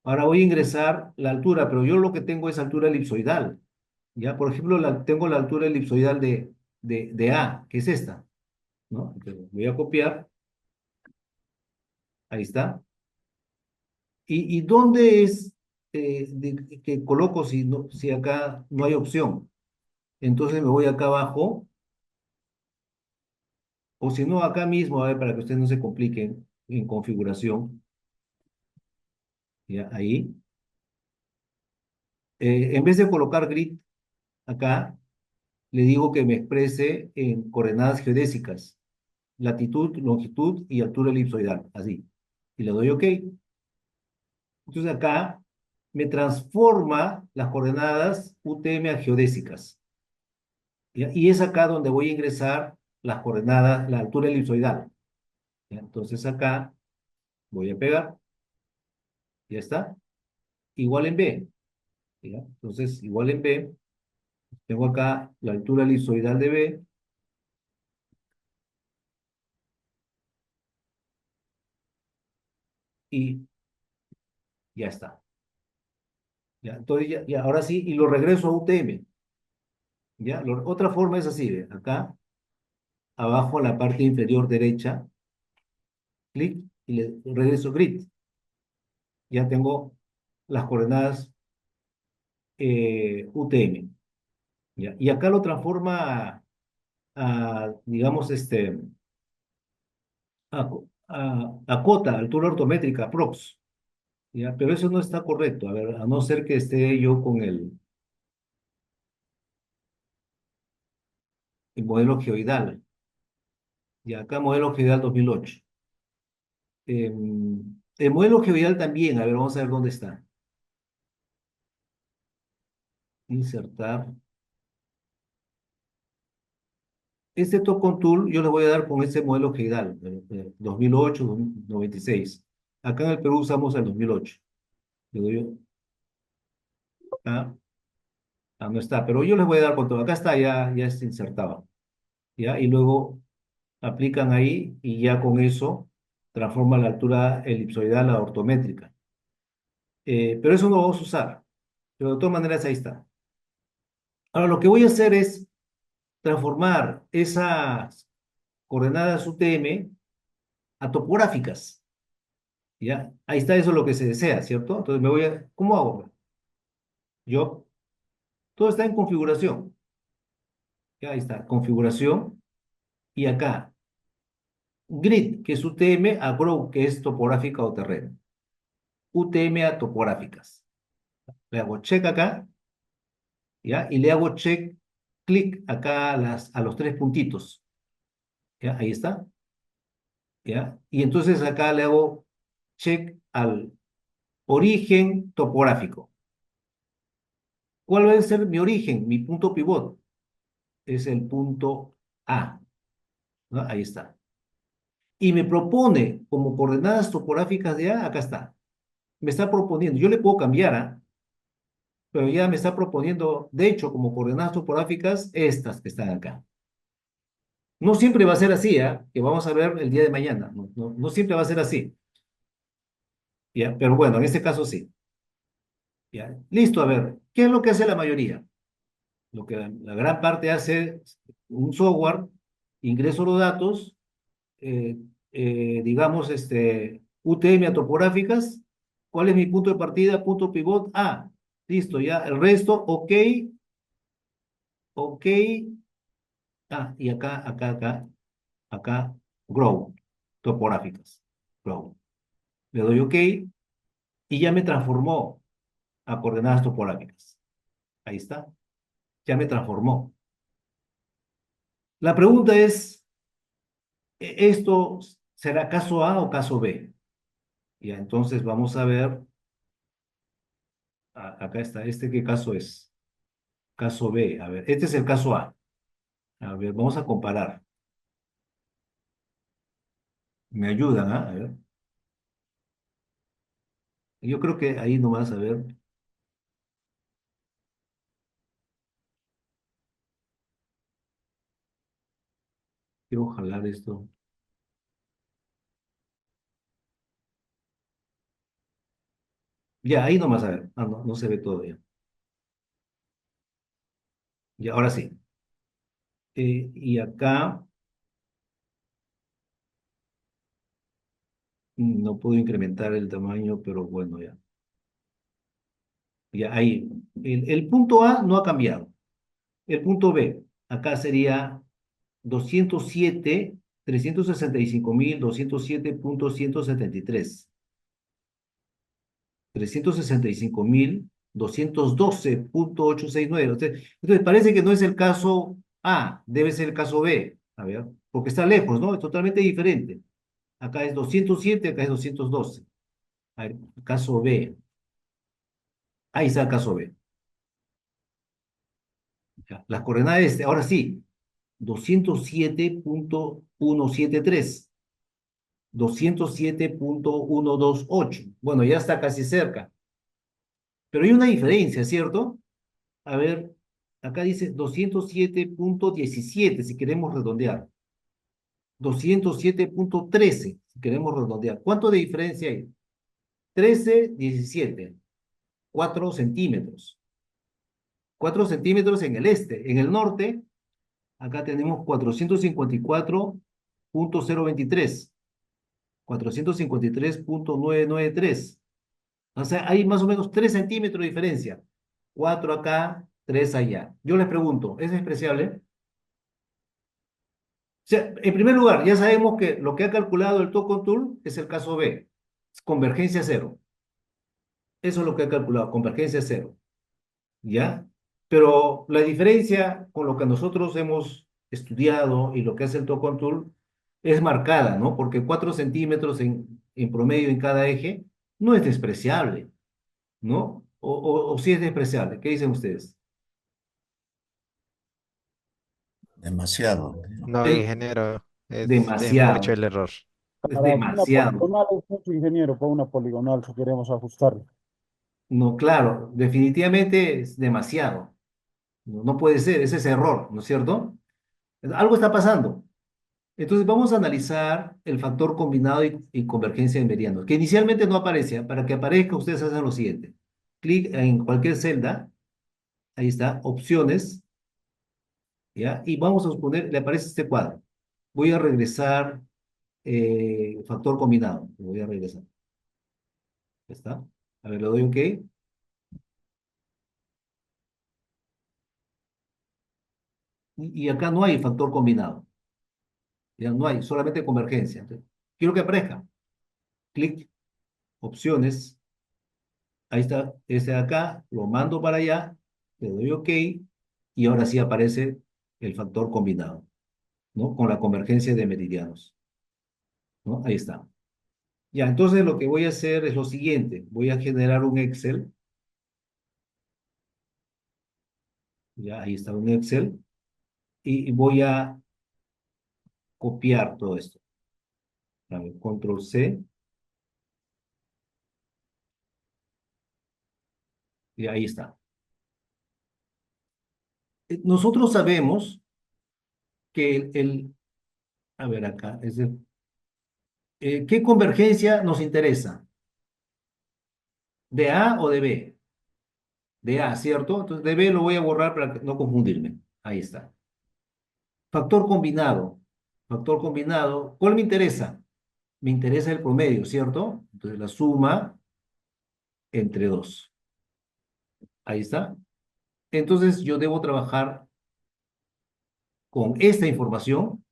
Ahora voy a ingresar la altura, pero yo lo que tengo es altura elipsoidal. Ya, por ejemplo, tengo la altura elipsoidal de A, que es esta, ¿no? Entonces, voy a copiar, ahí está. ¿Y dónde es que coloco si, no, si acá no hay opción? Entonces me voy acá abajo, o si no, acá mismo, a ver, para que ustedes no se compliquen en configuración, ya, ahí. En vez de colocar grid acá, le digo que me exprese en coordenadas geodésicas, latitud, longitud y altura elipsoidal, así. Y le doy OK. Entonces acá me transforma las coordenadas UTM a geodésicas. ¿Ya? Y es acá donde voy a ingresar las coordenadas, la altura elipsoidal. ¿Ya? Entonces acá voy a pegar, ya está, igual en B. ¿Ya? Entonces, igual en B, tengo acá la altura elipsoidal de B y ya está. ¿Ya? Entonces, ahora sí, y lo regreso a UTM. ¿Ya? Otra forma es así, ¿ve? Acá, abajo, en la parte inferior derecha, clic y le regreso grid. Ya tengo las coordenadas UTM. ¿Ya? Y acá lo transforma digamos, a cota, altura ortométrica, prox. ¿Ya? Pero eso no está correcto, a ver, a no ser que esté yo con el modelo geoidal. Y acá modelo geoidal 2008. El modelo geoidal también, a ver, vamos a ver dónde está. Insertar. Este Tocon Tool yo le voy a dar con este modelo geoidal, 2008, 96. Acá en el Perú usamos el 2008. Le doy acá. Ah, no está, pero yo les voy a dar con todo. Acá está, ya está insertado. ¿Ya? Y luego aplican ahí y ya con eso transforma la altura elipsoidal a ortométrica. Pero eso no lo vamos a usar. Pero de todas maneras ahí está. Ahora lo que voy a hacer es transformar esas coordenadas UTM a topográficas. ¿Ya? Ahí está, eso es lo que se desea, ¿cierto? Entonces me voy a... ¿Cómo hago? Yo, todo está en configuración. Ya ahí está, configuración. Y acá, grid, que es UTM, a grow, que es topográfica o terreno. UTM a topográficas. Le hago check acá, ¿ya? Y le hago check, clic acá a los tres puntitos, ¿ya? Ahí está, ¿ya? Y entonces acá le hago check al origen topográfico. ¿Cuál va a ser mi origen? Mi punto pivot es el punto A, ¿no? Ahí está. Y me propone como coordenadas topográficas de A, acá está. Me está proponiendo, yo le puedo cambiar, ¿ah? Pero ya me está proponiendo, de hecho, como coordenadas topográficas, estas que están acá. No siempre va a ser así, ¿ah? Que vamos a ver el día de mañana. No siempre va a ser así, ¿ya? Pero bueno, en este caso sí. ¿Ya? Listo, a ver, ¿qué es lo que hace la mayoría? Lo que la gran parte hace es un software, ingreso los datos, eh, digamos, UTM a topográficas. ¿Cuál es mi punto de partida? Punto pivot A. Listo, ya. El resto, ok, ok. Ah, y acá, grow, topográficas. Grow. Le doy OK y ya me transformó a coordenadas topográficas. Ahí está, ya me transformó. La pregunta es, ¿esto será caso A o caso B? Ya, entonces vamos a ver, acá está, ¿qué caso es? Caso B, a ver, este es el caso A. A ver, vamos a comparar. Me ayudan, ¿ah? A ver. Yo creo que ahí nomás, a ver, quiero jalar esto. Ya, ahí nomás a ver. Ah, no, no se ve todo ya. Ya, ahora sí. Y acá no puedo incrementar el tamaño, pero bueno, ya. Ya, ahí. El punto A no ha cambiado. El punto B, acá sería 207, 365.207.173. 365.212.869. Entonces, parece que no es el caso A, debe ser el caso B. A ver, porque está lejos, ¿no? Es totalmente diferente. Acá es 207, acá es 212. A ver, caso B. Ahí está el caso B. Ya, las coordenadas, ahora sí, 207.173, 207.128. Bueno, ya está casi cerca. Pero hay una diferencia, ¿cierto? A ver, acá dice 207.17 si queremos redondear. 207.13 si queremos redondear. ¿Cuánto de diferencia hay? 13, 17. 4 centímetros. 4 centímetros en el este. En el norte, acá tenemos 454.023. 453.993. O sea, hay más o menos 3 centímetros de diferencia. 4 acá, 3 allá. Yo les pregunto, ¿es despreciable? Sea, en primer lugar, ya sabemos que lo que ha calculado el Tocon Tool es el caso B, convergencia cero. Eso es lo que ha calculado, convergencia cero. ¿Ya? Pero la diferencia con lo que nosotros hemos estudiado y lo que hace el Tocon Tool es marcada, ¿no? Porque 4 centímetros en promedio en cada eje no es despreciable, ¿no? O sí es despreciable. ¿Qué dicen ustedes? Demasiado. No, Es ingeniero, es mucho demasiado, el error. es Para una demasiado. poligonal es mucho, ingeniero, para una poligonal si queremos ajustarlo. No, claro, definitivamente es demasiado. No, no puede ser, ese es error, ¿no es cierto? Algo está pasando. Entonces vamos a analizar el factor combinado y convergencia de medianos, que inicialmente no aparece. ¿Ah? Para que aparezca, ustedes hacen lo siguiente. Clic en cualquier celda, ahí está, opciones, ¿ya? Y vamos a suponer, le aparece este cuadro. Voy a regresar factor combinado. Voy a regresar. ¿Ya está? A ver, le doy OK. Y acá no hay factor combinado. Ya no hay, solamente convergencia. Entonces, quiero que aparezca. Clic, opciones. Ahí está, ese de acá, lo mando para allá, le doy OK y ahora sí aparece el factor combinado, ¿no? Con la convergencia de meridianos, ¿no? Ahí está. Ya, entonces lo que voy a hacer es lo siguiente. Voy a generar un Excel. Ya, ahí está un Excel. Y voy a copiar todo esto. A ver, Control C. Y ahí está. Nosotros sabemos que a ver acá, ¿qué convergencia nos interesa? ¿De A o de B? De A, ¿cierto? Entonces de B lo voy a borrar para no confundirme. Ahí está. Factor combinado. Factor combinado. ¿Cuál me interesa? Me interesa el promedio, ¿cierto? Entonces la suma entre 2. Ahí está. Entonces yo debo trabajar con esta información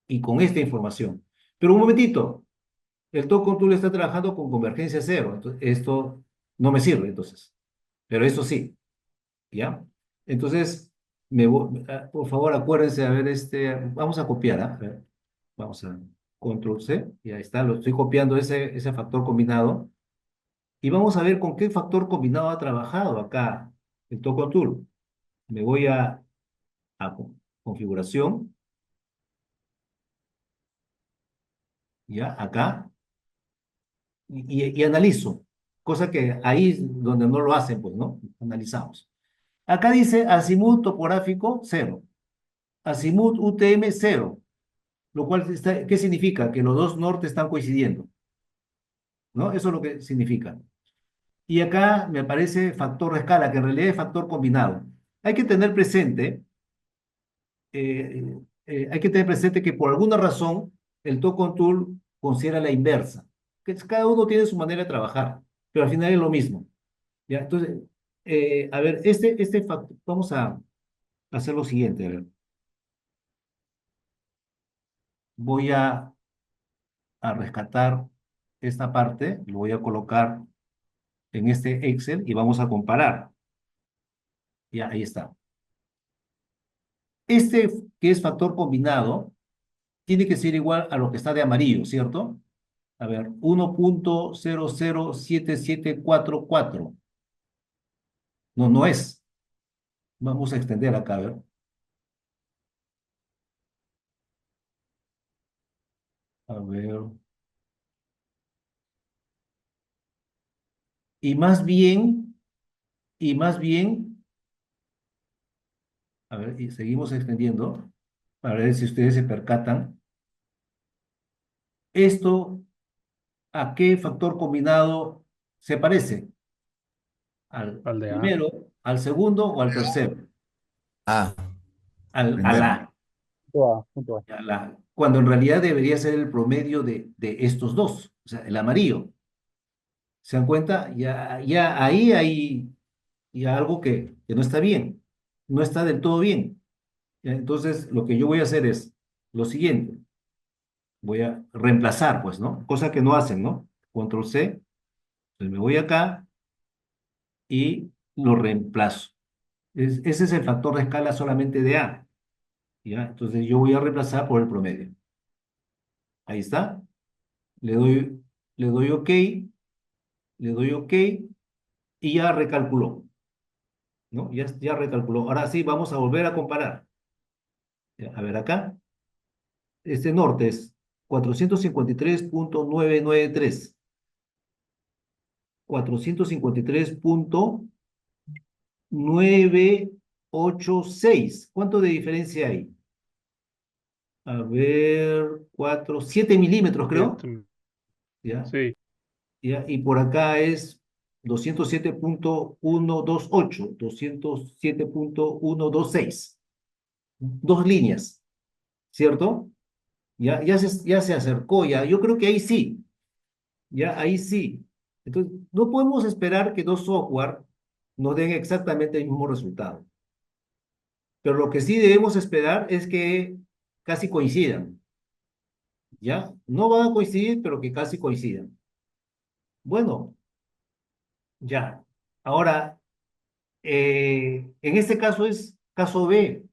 y con esta información. Pero un momentito, el Tocon Tool está trabajando con convergencia cero. Entonces, esto no me sirve, entonces. Pero eso sí. ¿Ya? Entonces, por favor, acuérdense, a ver, vamos a copiar, ¿ah? A ver, vamos a Control C, y ahí está, lo estoy copiando ese factor combinado, y vamos a ver con qué factor combinado ha trabajado acá el Toco Tool. Me voy a configuración, ya, acá, y analizo, cosa que ahí es donde no lo hacen, pues, ¿no? Analizamos. Acá dice azimut topográfico cero, azimut UTM cero. Lo cual, ¿qué significa? Que los dos norte están coincidiendo, ¿no? Eso es lo que significa. Y acá me aparece factor de escala, que en realidad es factor combinado. Hay que tener presente, hay que tener presente que por alguna razón el Tocon Tool considera la inversa. Cada uno tiene su manera de trabajar, pero al final es lo mismo. ¿Ya? Entonces, a ver, este factor, vamos a hacer lo siguiente. A ver, voy a rescatar esta parte, lo voy a colocar en este Excel y vamos a comparar. Ya, ahí está. Este que es factor combinado tiene que ser igual a lo que está de amarillo, ¿cierto? A ver, 1.007744. No, no es. Vamos a extender acá, a ver. A ver. Y más bien, y más bien, a ver, y seguimos extendiendo para ver si ustedes se percatan. ¿Esto a qué factor combinado se parece? ¿Al Al de A. primero, al segundo o al tercero? Ah, A primero. la, Punto A, punto A. cuando en realidad debería ser el promedio de estos dos, o sea, el amarillo. ¿Se dan cuenta? Ya ahí hay ya algo que no está bien, no está del todo bien. Ya, entonces, lo que yo voy a hacer es lo siguiente, voy a reemplazar, pues, ¿no? Cosa que no hacen, ¿no? Control C, entonces me voy acá y lo reemplazo. Ese es el factor de escala solamente de A, ¿ya? Entonces yo voy a reemplazar por el promedio. Ahí está. Le doy, le doy OK, le doy OK y ya recalculó, ¿no? Ya recalculó. Ahora sí, vamos a volver a comparar. Ya, a ver acá. Este norte es 453.993, 453.986. ¿Cuánto de diferencia hay? A ver, 7 milímetros, creo. Siete. ¿Ya? Sí, ¿Ya? Y por acá es 207.128, 207.126. Dos líneas, ¿cierto? Ya se acercó, ya. Yo creo que ahí sí. Ya, ahí sí. Entonces, no podemos esperar que dos software nos den exactamente el mismo resultado. Pero lo que sí debemos esperar es que casi coincidan. ¿Ya? No van a coincidir, pero que casi coincidan. Bueno, ya. Ahora, en este caso es caso B,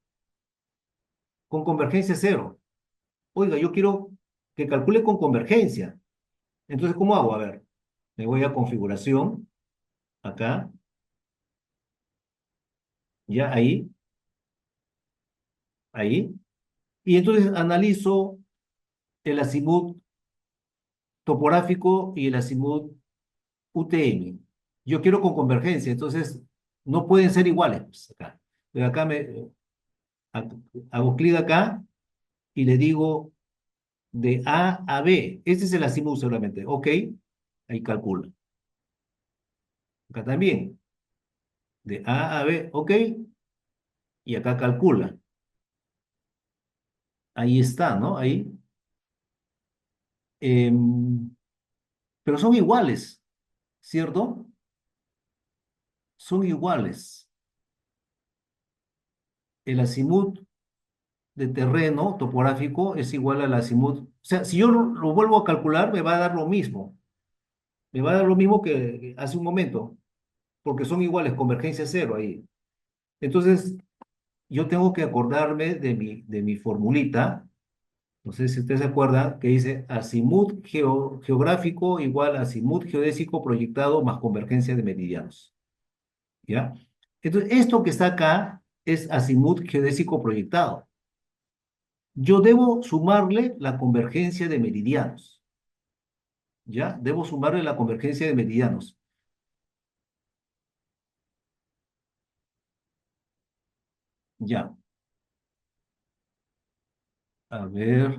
con convergencia cero. Oiga, yo quiero que calcule con convergencia. Entonces, ¿cómo hago? A ver, me voy a configuración, acá, ya ahí, ahí. Y entonces analizo el azimut topográfico y el azimut UTM. Yo quiero con convergencia, entonces no pueden ser iguales, pues, acá. Pero acá ha- hago clic acá y le digo de A a B. Este es el azimut seguramente. Ok, ahí calcula. Acá también. De A a B, ok, y acá calcula. Ahí está, ¿no? Ahí. Em, pero son iguales, ¿cierto? Son iguales. El azimut de terreno topográfico es igual al azimut. O sea, si yo lo vuelvo a calcular, me va a dar lo mismo. Me va a dar lo mismo que hace un momento, porque son iguales, convergencia cero ahí. Entonces, yo tengo que acordarme de mi formulita. No sé si ustedes se acuerdan, que dice azimut geográfico igual a azimut geodésico proyectado más convergencia de meridianos. ¿Ya? Entonces, esto que está acá es azimut geodésico proyectado. Yo debo sumarle la convergencia de meridianos, ¿ya? Debo sumarle la convergencia de meridianos. Ya, a ver,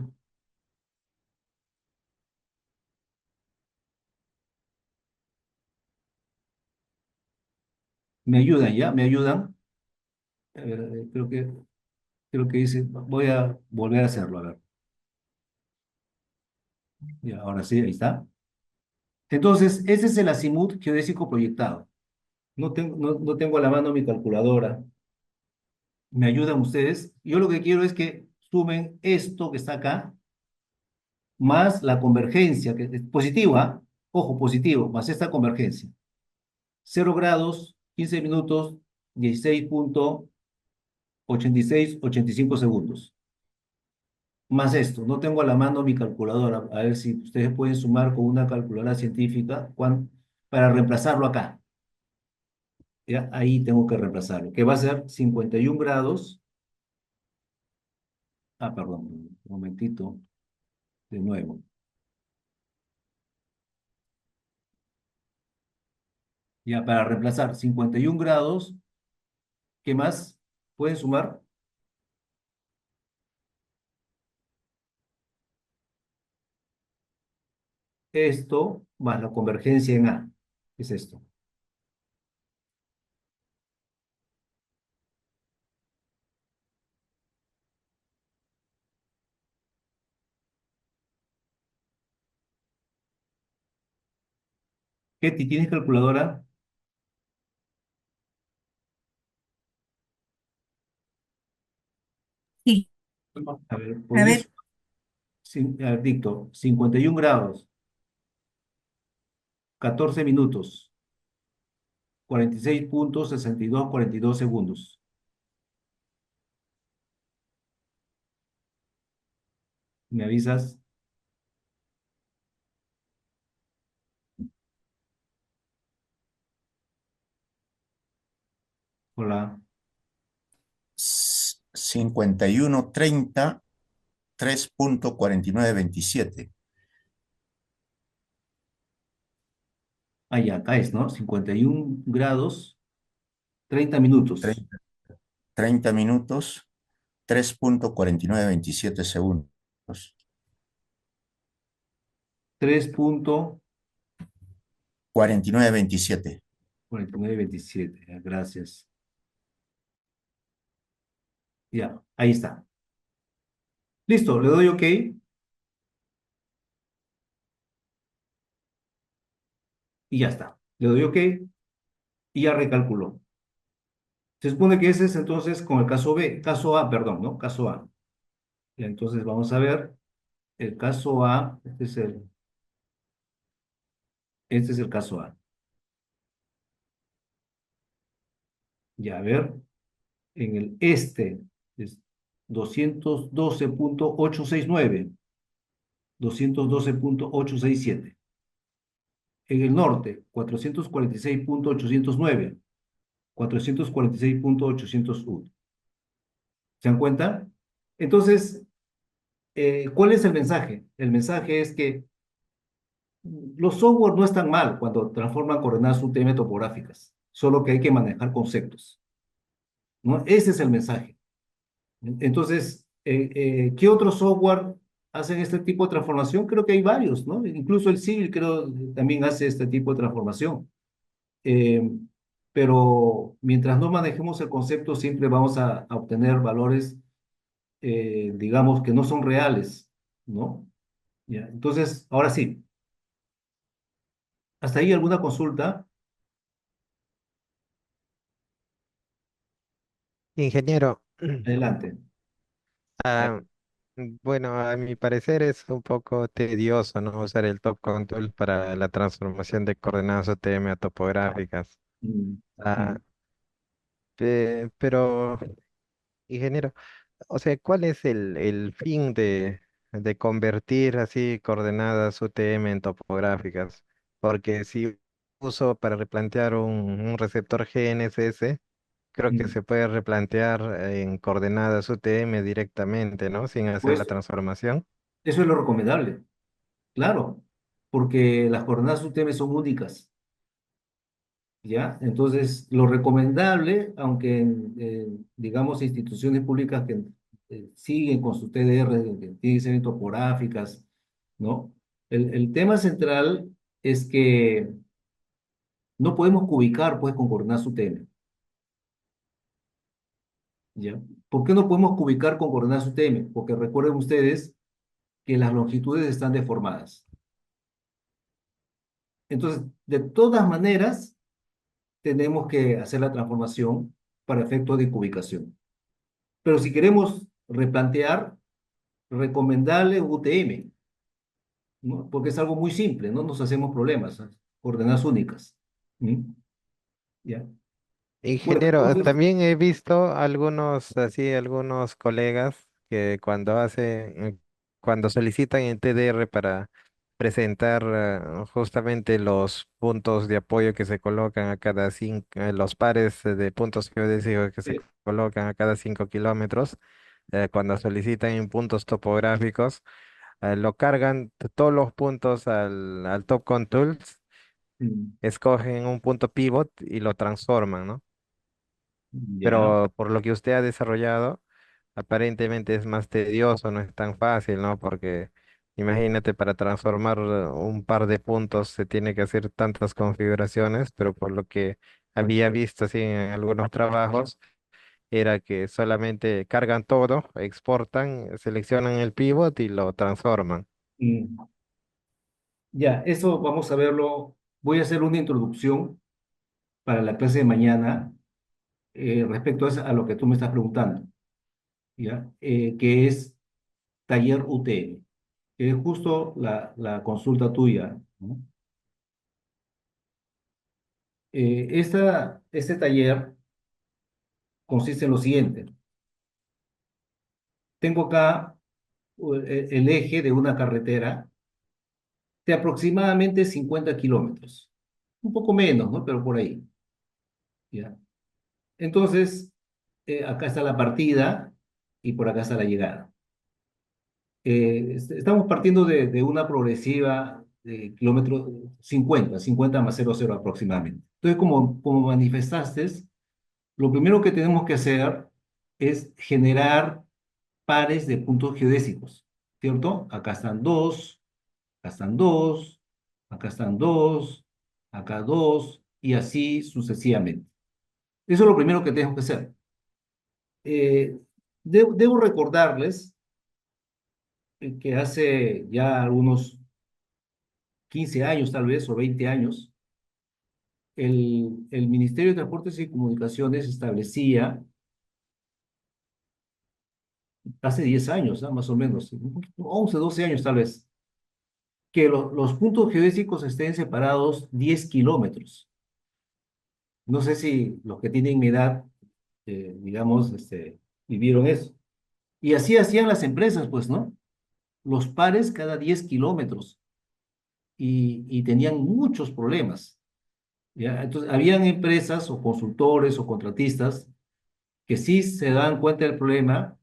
Me ayudan, ¿ya? ¿Me ayudan? A ver, creo que dice, voy a volver a hacerlo, a ver. Ya, ahora sí, ahí está. Entonces, ese es el azimut geodésico proyectado. No tengo a la mano mi calculadora. ¿Me ayudan ustedes? Yo lo que quiero es que sumen esto que está acá, más la convergencia, que es positiva, ojo, positivo, más esta convergencia. 0 grados, 15 minutos, 16,8685 segundos. Más esto, no tengo a la mano mi calculadora. A ver si ustedes pueden sumar con una calculadora científica para reemplazarlo acá. ¿Ya? Ahí tengo que reemplazarlo, que va a ser 51 grados. Ah, perdón, un momentito, de nuevo. Ya, para reemplazar 51 grados, ¿qué más pueden sumar? Esto más la convergencia en A. ¿Qué es esto? Ketty, ¿tienes calculadora? Sí, A ver, a podrías, ver, a ver, dicto, 51 grados, 14 minutos, 46,6242 segundos. ¿Me avisas? Hola. 51:30, 3.4927. Ahí acá es, ¿no? 51 grados, 30 minutos. 30 minutos, 3.4927 segundos. 3,4927. 49:27. Gracias. Ya, ahí está. Listo, le doy OK y ya está. Le doy OK y ya recalculó. Se supone que ese es entonces con el caso B, caso A, perdón, ¿no? Caso A. Ya, entonces vamos a ver el caso A. Este es el caso A. Ya, a ver, en el este es 212,869, 212,867. En el norte, 446,809, 446,801. ¿Se dan cuenta? Entonces, ¿cuál es el mensaje? El mensaje es que los software no están mal cuando transforman coordenadas UTM topográficas, solo que hay que manejar conceptos, ¿no? Ese es el mensaje. Entonces, ¿qué otro software hacen este tipo de transformación? Creo que hay varios, ¿no? Incluso el Civil creo también hace este tipo de transformación. Eh, pero mientras no manejemos el concepto, siempre vamos a obtener valores, digamos, que no son reales, ¿no? Ya, entonces, ahora sí, ¿hasta ahí alguna consulta? ingeniero. Adelante. Ah, bueno, a mi parecer es un poco tedioso, ¿no? Usar el Top Control para la transformación de coordenadas OTM a topográficas. Mm, Ah, mm, pero, ingeniero, o sea, ¿cuál es el fin de convertir así coordenadas UTM en topográficas? Porque si uso para replantear un receptor GNSS, creo que mm. se puede replantear en coordenadas UTM directamente, ¿no? Sin hacer la Pues transformación. eso es lo recomendable, claro, porque las coordenadas UTM son únicas. ¿Ya? Entonces, lo recomendable, aunque digamos, instituciones públicas que siguen con su TDR, que tienen que ser en topográficas, ¿no? El tema central es que no podemos cubicar, pues, con coordenadas UTM. ¿ya? ¿Por qué no podemos cubicar con coordenadas UTM? Porque recuerden ustedes que las longitudes están deformadas. Entonces, de todas maneras, tenemos que hacer la transformación para efectos de cubicación. Pero si queremos replantear, recomendarle UTM, ¿no? Porque es algo muy simple, no nos hacemos problemas, ¿no? Coordenadas únicas. ¿Mm? ¿Ya? Bueno, Ingeniero, entonces, también he visto algunos, así, algunos colegas que cuando solicitan en TDR para presentar justamente los puntos de apoyo que se colocan a cada cinco, los pares de puntos geodésicos que se eh, colocan a cada 5 kilómetros, cuando solicitan en puntos topográficos, lo cargan todos los puntos al Top Tools, mm, escogen un punto pivot y lo transforman, ¿no? ya, Pero por lo que usted ha desarrollado, aparentemente es más tedioso, no es tan fácil, ¿no? Porque imagínate, para transformar un par de puntos se tiene que hacer tantas configuraciones, pero por lo que había visto así en algunos trabajos, era que solamente cargan todo, exportan, seleccionan el pivot y lo transforman. mm, ya, eso vamos a verlo. Voy a hacer una introducción para la clase de mañana respecto a lo que tú me estás preguntando, ¿ya? Que es taller UTM, que es justo la consulta tuya, ¿no? Este taller consiste en lo siguiente. Tengo acá el eje de una carretera de aproximadamente 50 kilómetros. Un poco menos, ¿no? Pero por ahí, ¿ya? Entonces, acá está la partida y por acá está la llegada. Estamos partiendo de una progresiva de kilómetro 50 más 0,0 aproximadamente. Entonces, como manifestaste, lo primero que tenemos que hacer es generar pares de puntos geodésicos, ¿cierto? Acá están dos, acá están dos, acá están dos, acá dos, y así sucesivamente. Eso es lo primero que tenemos que hacer. Eh, debo recordarles que hace ya algunos 15 años, tal vez, o 20 años, el Ministerio de Transportes y Comunicaciones establecía, hace 10 años, ¿ah? Más o menos, 11, 12 años tal vez, que los puntos geodésicos estén separados 10 kilómetros. No sé si los que tienen mi edad, digamos, vivieron eso. Y así hacían las empresas, pues, ¿no? Los pares cada 10 kilómetros y tenían muchos problemas. ¿Ya? Entonces, habían empresas o consultores o contratistas que sí se daban cuenta del problema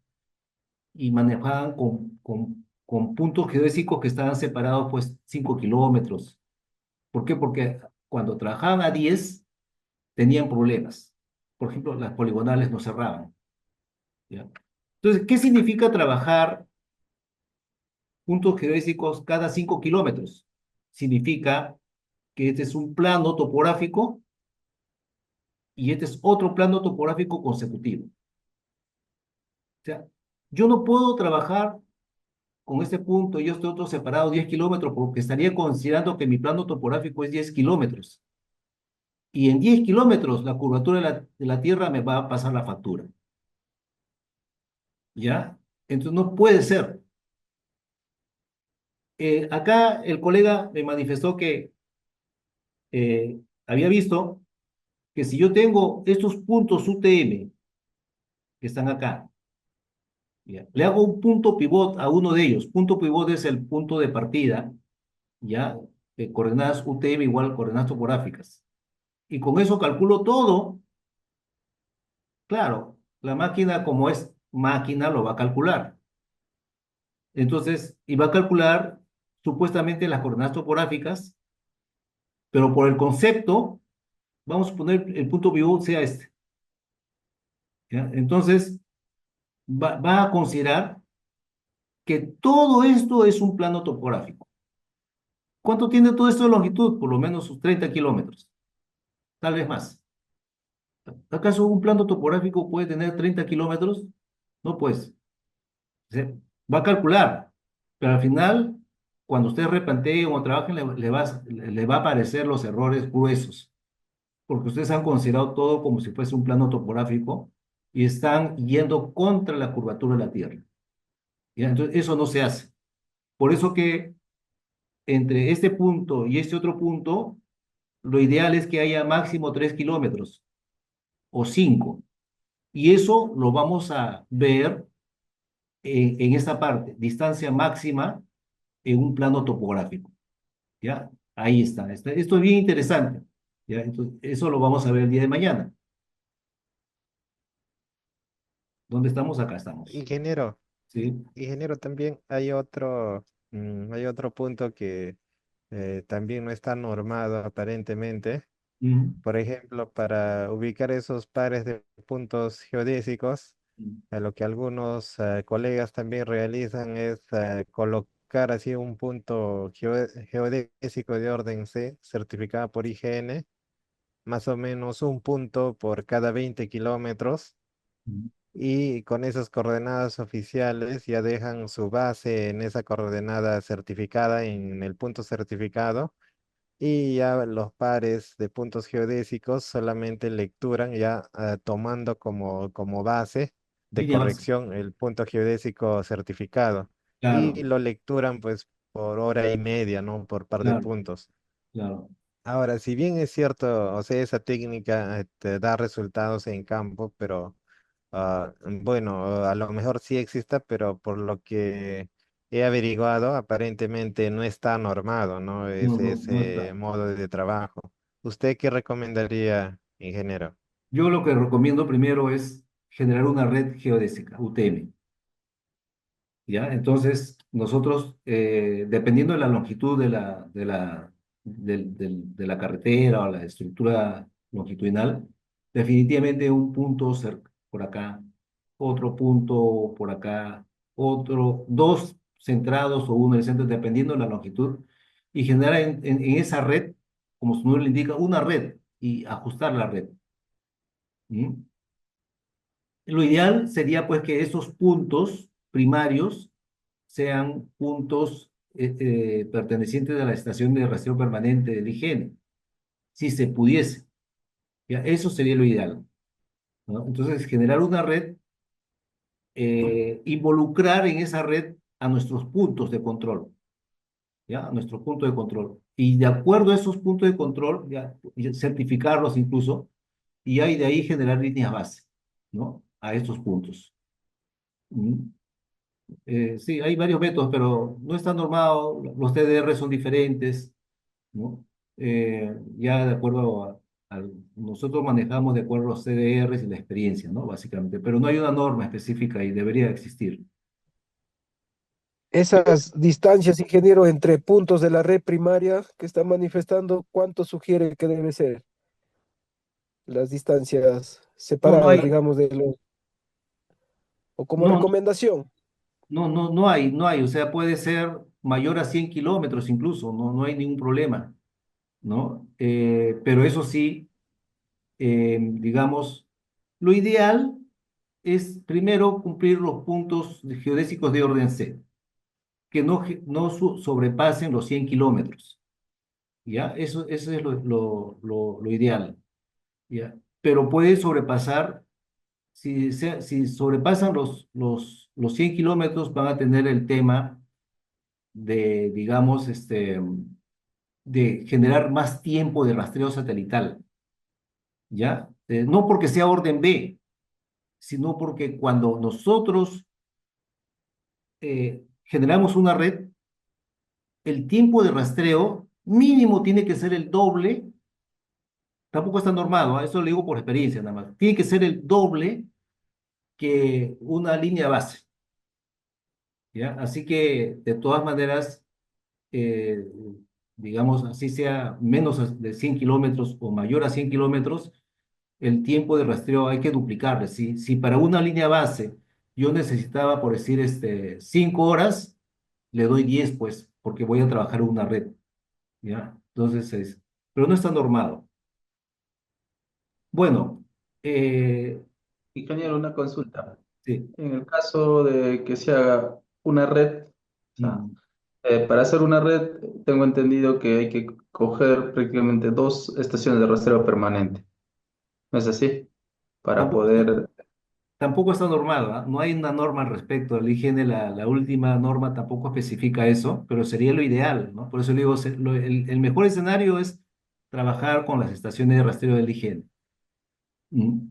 y manejaban con puntos geodésicos que estaban separados, pues, 5 kilómetros. ¿Por qué? Porque cuando trabajaban a 10 tenían problemas. Por ejemplo, las poligonales no cerraban. ¿Ya? Entonces, ¿qué significa trabajar puntos geodésicos cada 5 kilómetros? Significa que este es un plano topográfico y este es otro plano topográfico consecutivo. O sea, yo no puedo trabajar con este punto y este otro separado 10 kilómetros porque estaría considerando que mi plano topográfico es 10 kilómetros. Y en 10 kilómetros la curvatura de la Tierra me va a pasar la factura. ¿Ya? Entonces no puede ser. Acá el colega me manifestó que había visto que si yo tengo estos puntos UTM que están acá, ¿ya? Le hago un punto pivot a uno de ellos. Punto pivot es el punto de partida, ¿ya? De coordenadas UTM igual coordenadas topográficas. Y con eso calculo todo. Claro, la máquina, como es máquina, lo va a calcular. Entonces, y va a calcular supuestamente las coordenadas topográficas, pero por el concepto, vamos a poner el punto pivot sea este. ¿Ya? Entonces, va a considerar que todo esto es un plano topográfico. ¿Cuánto tiene todo esto de longitud? Por lo menos sus 30 kilómetros, tal vez más. ¿Acaso un plano topográfico puede tener 30 kilómetros? No, pues, se va a calcular, pero al final, cuando usted replanteen o trabajen, le va a aparecer los errores gruesos, porque ustedes han considerado todo como si fuese un plano topográfico y están yendo contra la curvatura de la Tierra. ¿Ya? Entonces, eso no se hace. Por eso que entre este punto y este otro punto, lo ideal es que haya máximo 3 kilómetros o 5. Y eso lo vamos a ver en esta parte, distancia máxima en un plano topográfico. ¿Ya? Ahí está. Esto es bien interesante. ¿Ya? Entonces, eso lo vamos a ver el día de mañana. ¿Dónde estamos? Acá estamos. Ingeniero, ¿Sí? ingeniero, también hay otro punto que también no está normado aparentemente. Ujú. Por ejemplo, para ubicar esos pares de puntos geodésicos, lo que algunos colegas también realizan es colocar así un punto geodésico de orden C, certificado por IGN, más o menos un punto por cada 20 kilómetros, Ujú. y con esas coordenadas oficiales ya dejan su base en esa coordenada certificada, en el punto certificado, y ya los pares de puntos geodésicos solamente lecturan ya tomando como base de Línea base. corrección el punto geodésico certificado, y Claro, lo lecturan pues por hora y media, ¿no? Por par de claro, puntos. claro. Ahora, si bien es cierto, o sea, esa técnica te da resultados en campo, pero bueno, a lo mejor sí exista, pero por lo que he averiguado, aparentemente no está normado, ¿no? No, no Ese está. modo de trabajo. ¿Usted qué recomendaría, ingeniero? Yo lo que recomiendo primero es generar una red geodésica, UTM. ¿Ya? Entonces, nosotros, dependiendo de la longitud de la carretera o la estructura longitudinal, definitivamente un punto por acá, otro punto por acá, otro, dos centrados o uno en el centro, dependiendo de la longitud, y generar en esa red, como su nombre le indica, una red y ajustar la red. ¿Mm? Lo ideal sería pues que esos puntos primarios sean puntos pertenecientes a la estación de rastreo permanente del higiene, si se pudiese. ¿Ya? Eso sería lo ideal, ¿no? Entonces, generar una red, involucrar en esa red a nuestros puntos de control, ¿ya? A nuestros puntos de control. Y de acuerdo a esos puntos de control, ya, y certificarlos incluso, y ahí de ahí generar líneas base, ¿no? A estos puntos. ¿Mm? Sí, hay varios métodos, pero no está normado, los TDR son diferentes, ¿no? Ya de acuerdo nosotros manejamos de acuerdo a los CDRs y la experiencia, ¿no? Básicamente, pero no hay una norma específica y debería existir. Esas distancias, ingeniero, entre puntos de la red primaria que está manifestando, ¿cuánto sugiere que debe ser? Las distancias No, no separadas, hay, digamos, o como no, recomendación. no hay, o sea, puede ser mayor a 100 kilómetros incluso, no hay ningún problema, ¿no? Pero eso sí, digamos, lo ideal es primero cumplir los puntos geodésicos de orden C, que no sobrepasen los 100 kilómetros. ¿Ya? Eso es lo ideal, ¿ya? Pero puede sobrepasar, si sobrepasan los 100 kilómetros, van a tener el tema de, digamos, de generar más tiempo de rastreo satelital, ¿ya? No porque sea orden B, sino porque cuando nosotros generamos una red, el tiempo de rastreo mínimo tiene que ser el doble. Tampoco está normado, ¿ah? Eso lo digo por experiencia nada más. Tiene que ser el doble que una línea base, ¿ya? Así que, de todas maneras, eh, digamos, así sea menos de 100 kilómetros o mayor a 100 kilómetros, el tiempo de rastreo hay que duplicarle. Si para una línea base yo necesitaba, por decir, 5 horas, le doy 10, pues, porque voy a trabajar en una red, ¿ya? Entonces, pero no está normado. Bueno. Eh, Ingeniero, una consulta. sí. En el caso de que se haga una red, o sea, Mm. para hacer una red, tengo entendido que hay que coger prácticamente dos estaciones de rastreo permanente. ¿No es así? Para Tampoco está, poder... tampoco está normado, ¿ah? No hay una norma al respecto. La higiene, la última norma tampoco especifica eso, pero sería lo ideal, ¿no? Por eso le digo, el mejor escenario es trabajar con las estaciones de rastreo de la higiene. Mm.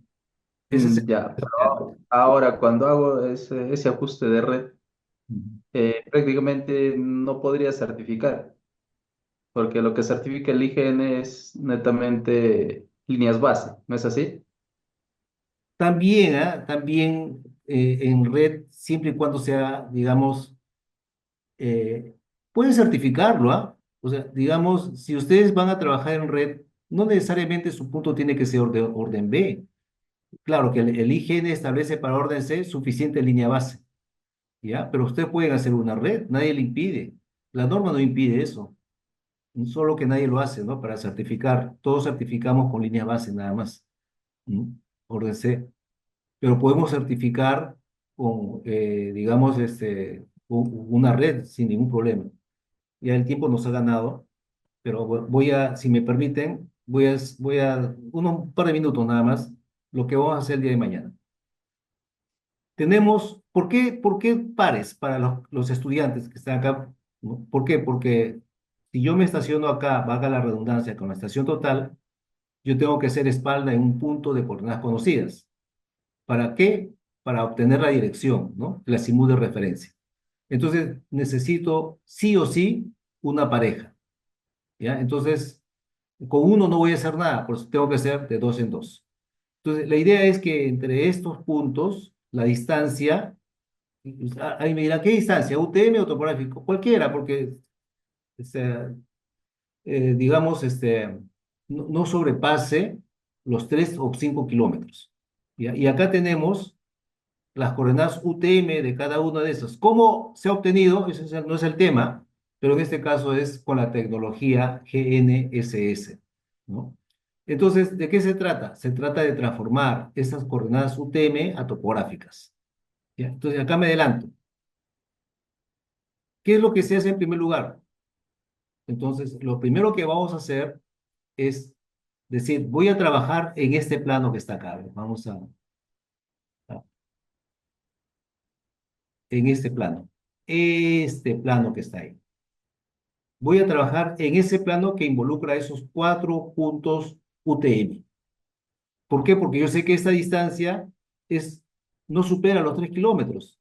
Ese es Ya, el ideal. pero ahora cuando hago ese ajuste de red, Mm. prácticamente no podría certificar, porque lo que certifica el IGN es netamente líneas base, ¿no es así? También, también en red, siempre y cuando sea, digamos, eh, pueden certificarlo, ¿ah? O sea, digamos, si ustedes van a trabajar en red, no necesariamente su punto tiene que ser orden B. Claro que el IGN establece para orden C suficiente línea base, ¿ya? Pero ustedes pueden hacer una red, nadie le impide. La norma no impide eso, solo que nadie lo hace, ¿no? Para certificar, todos certificamos con línea base nada más, ¿no? Orden C. Pero podemos certificar con, digamos, una red sin ningún problema. Ya el tiempo nos ha ganado, pero voy a, si me permiten, un par de minutos nada más, lo que vamos a hacer el día de mañana. Tenemos, ¿por qué pares para los estudiantes que están acá? ¿No? ¿Por qué? Porque si yo me estaciono acá, valga la redundancia, con la estación total, yo tengo que hacer espalda en un punto de coordenadas conocidas. ¿Para qué? Para obtener la dirección, ¿no? La simul de referencia. Entonces, necesito sí o sí una pareja, ¿ya? Entonces, con uno no voy a hacer nada, por eso tengo que hacer de dos en dos. Entonces, la idea es que entre estos puntos, la distancia, ahí me dirán, ¿qué distancia? ¿UTM o topográfico? Cualquiera, porque, este, digamos, no sobrepase los 3 o 5 kilómetros. ¿Ya? Y acá tenemos las coordenadas UTM de cada una de esas. ¿Cómo se ha obtenido? Ese no es el tema, pero en este caso es con la tecnología GNSS, ¿no? Entonces, ¿de qué se trata? Se trata de transformar esas coordenadas UTM a topográficas. ¿Ya? Entonces, acá me adelanto. ¿Qué es lo que se hace en primer lugar? Entonces, lo primero que vamos a hacer es decir, voy a trabajar en este plano que está acá. Vamos en este plano que está ahí. Voy a trabajar en ese plano que involucra esos 4 puntos UTM. ¿Por qué? Porque yo sé que esta distancia no supera los 3 kilómetros,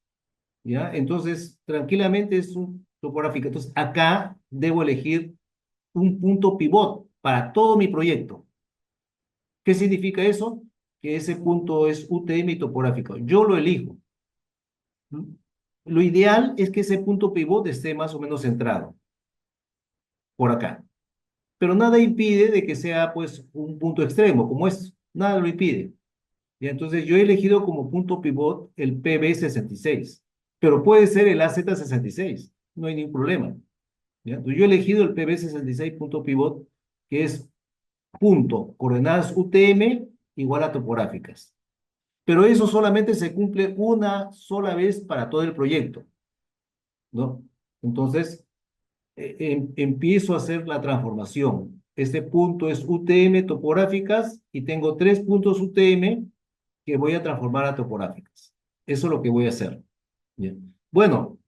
¿ya? Entonces, tranquilamente es un topográfico. Entonces, acá debo elegir un punto pivot para todo mi proyecto. ¿Qué significa eso? Que ese punto es UTM y topográfico. Yo lo elijo. Lo ideal es que ese punto pivot esté más o menos centrado, por acá. Pero nada impide de que sea pues un punto extremo como es, nada lo impide. Y entonces yo he elegido como punto pivot el PB66, pero puede ser el AZ66, no hay ningún problema. ¿Ya? Entonces yo he elegido el PB66 punto pivot, que es punto, coordenadas UTM igual a topográficas. Pero eso solamente se cumple una sola vez para todo el proyecto, ¿no? Entonces, empiezo a hacer la transformación. Este punto es UTM topográficas y tengo 3 puntos UTM que voy a transformar a topográficas. Eso es lo que voy a hacer. Bien. Bueno,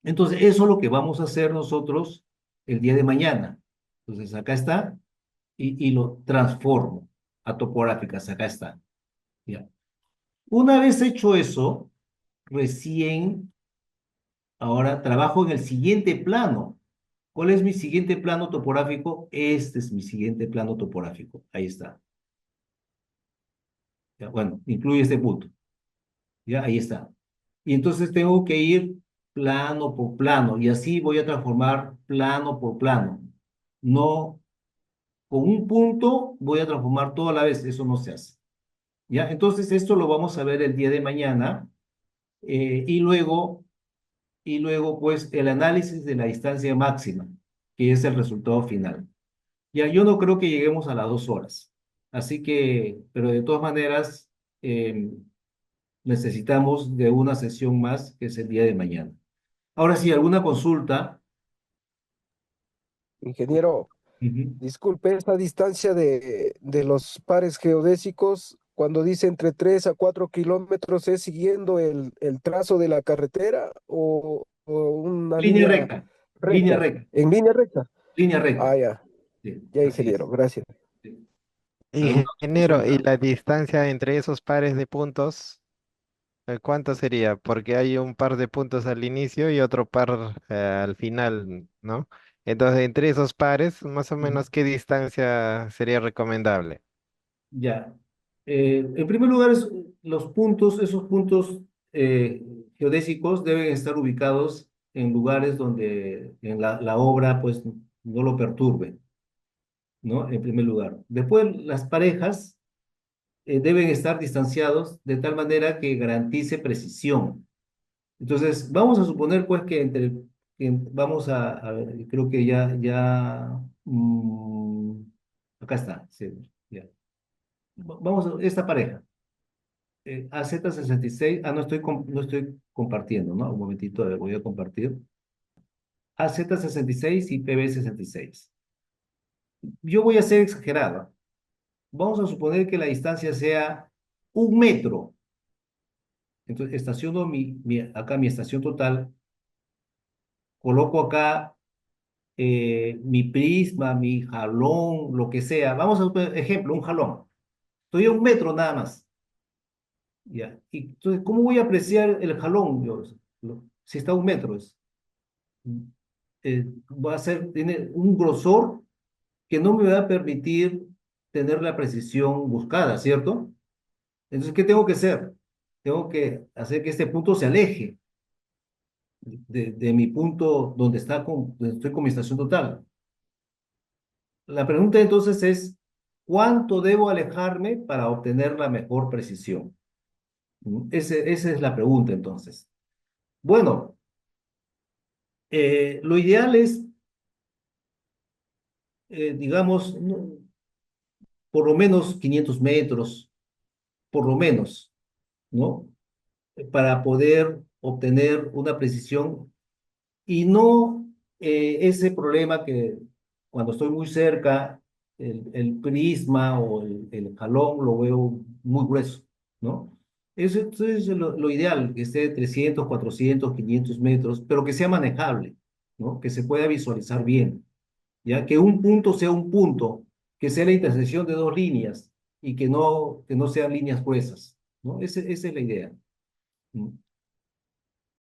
entonces eso es lo que vamos a hacer nosotros el día de mañana. Entonces acá está y lo transformo a topográficas. Acá está. Ya. Una vez hecho eso, recién ahora trabajo en el siguiente plano. ¿Cuál es mi siguiente plano topográfico? Este es mi siguiente plano topográfico. Ahí está. Ya, bueno, incluye este punto. Ya, ahí está. Y entonces tengo que ir plano por plano y así voy a transformar plano por plano. No, con un punto voy a transformar toda la vez. Eso no se hace. Ya, entonces esto lo vamos a ver el día de mañana y luego pues el análisis de la distancia máxima, que es el resultado final. Ya, yo no creo que lleguemos a las 2 horas. Así que, pero de todas maneras, eh, necesitamos de una sesión más, que es el día de mañana. Ahora sí, ¿alguna consulta? Ingeniero, Ujú. disculpe, esta distancia de los pares geodésicos, cuando dice entre 3 a 4 kilómetros, ¿es siguiendo el trazo de la carretera o una Línea línea recta, línea recta? recta, ¿En línea recta? línea Ah, recta. ya, Sí, ya, así es. ingeniero, gracias. Sí. ¿Alguna otra Ingeniero, ¿y consulta? la distancia entre esos pares de puntos, cuánto sería? Porque hay un par de puntos al inicio y otro par al final, ¿no? Entonces, entre esos pares, más o Ujú. menos, ¿qué distancia sería recomendable? Ya. En primer lugar, los puntos, esos puntos eh, geodésicos deben estar ubicados en lugares donde en la obra pues no lo perturbe, ¿no? En primer lugar. Después, las parejas deben estar distanciados de tal manera que garantice precisión. Entonces, vamos a suponer pues vamos a ver, creo que acá está, sí, ya. Vamos a esta pareja. AZ66, no estoy compartiendo, ¿no? Un momentito, a ver, voy a compartir. AZ66 y PB66. Yo voy a ser exagerado. Vamos a suponer que la distancia sea 1 metro. Entonces, estaciono acá mi estación total, coloco acá mi prisma, mi jalón, lo que sea. Vamos a suponer, ejemplo, un jalón. Estoy a 1 metro nada más. ¿Ya? Y entonces, ¿cómo voy a apreciar el jalón? Si está a 1 metro. Tiene un grosor que no me va a permitir tener la precisión buscada, ¿cierto? Entonces, ¿qué tengo que hacer? Tengo que hacer que este punto se aleje de mi punto donde estoy con mi estación total. La pregunta entonces es, ¿cuánto debo alejarme para obtener la mejor precisión? Esa es la pregunta entonces. Bueno, lo ideal es, digamos, por lo menos 500 metros, por lo menos, ¿no? Para poder obtener una precisión y no ese problema que cuando estoy muy cerca, el prisma o el jalón lo veo muy grueso, ¿no? Eso es lo ideal, que esté de 300, 400, 500 metros, pero que sea manejable, ¿no? Que se pueda visualizar bien, ya que un punto sea un punto, que sea la intersección de dos líneas y que no sean líneas gruesas, ¿no? Esa es la idea. ¿No?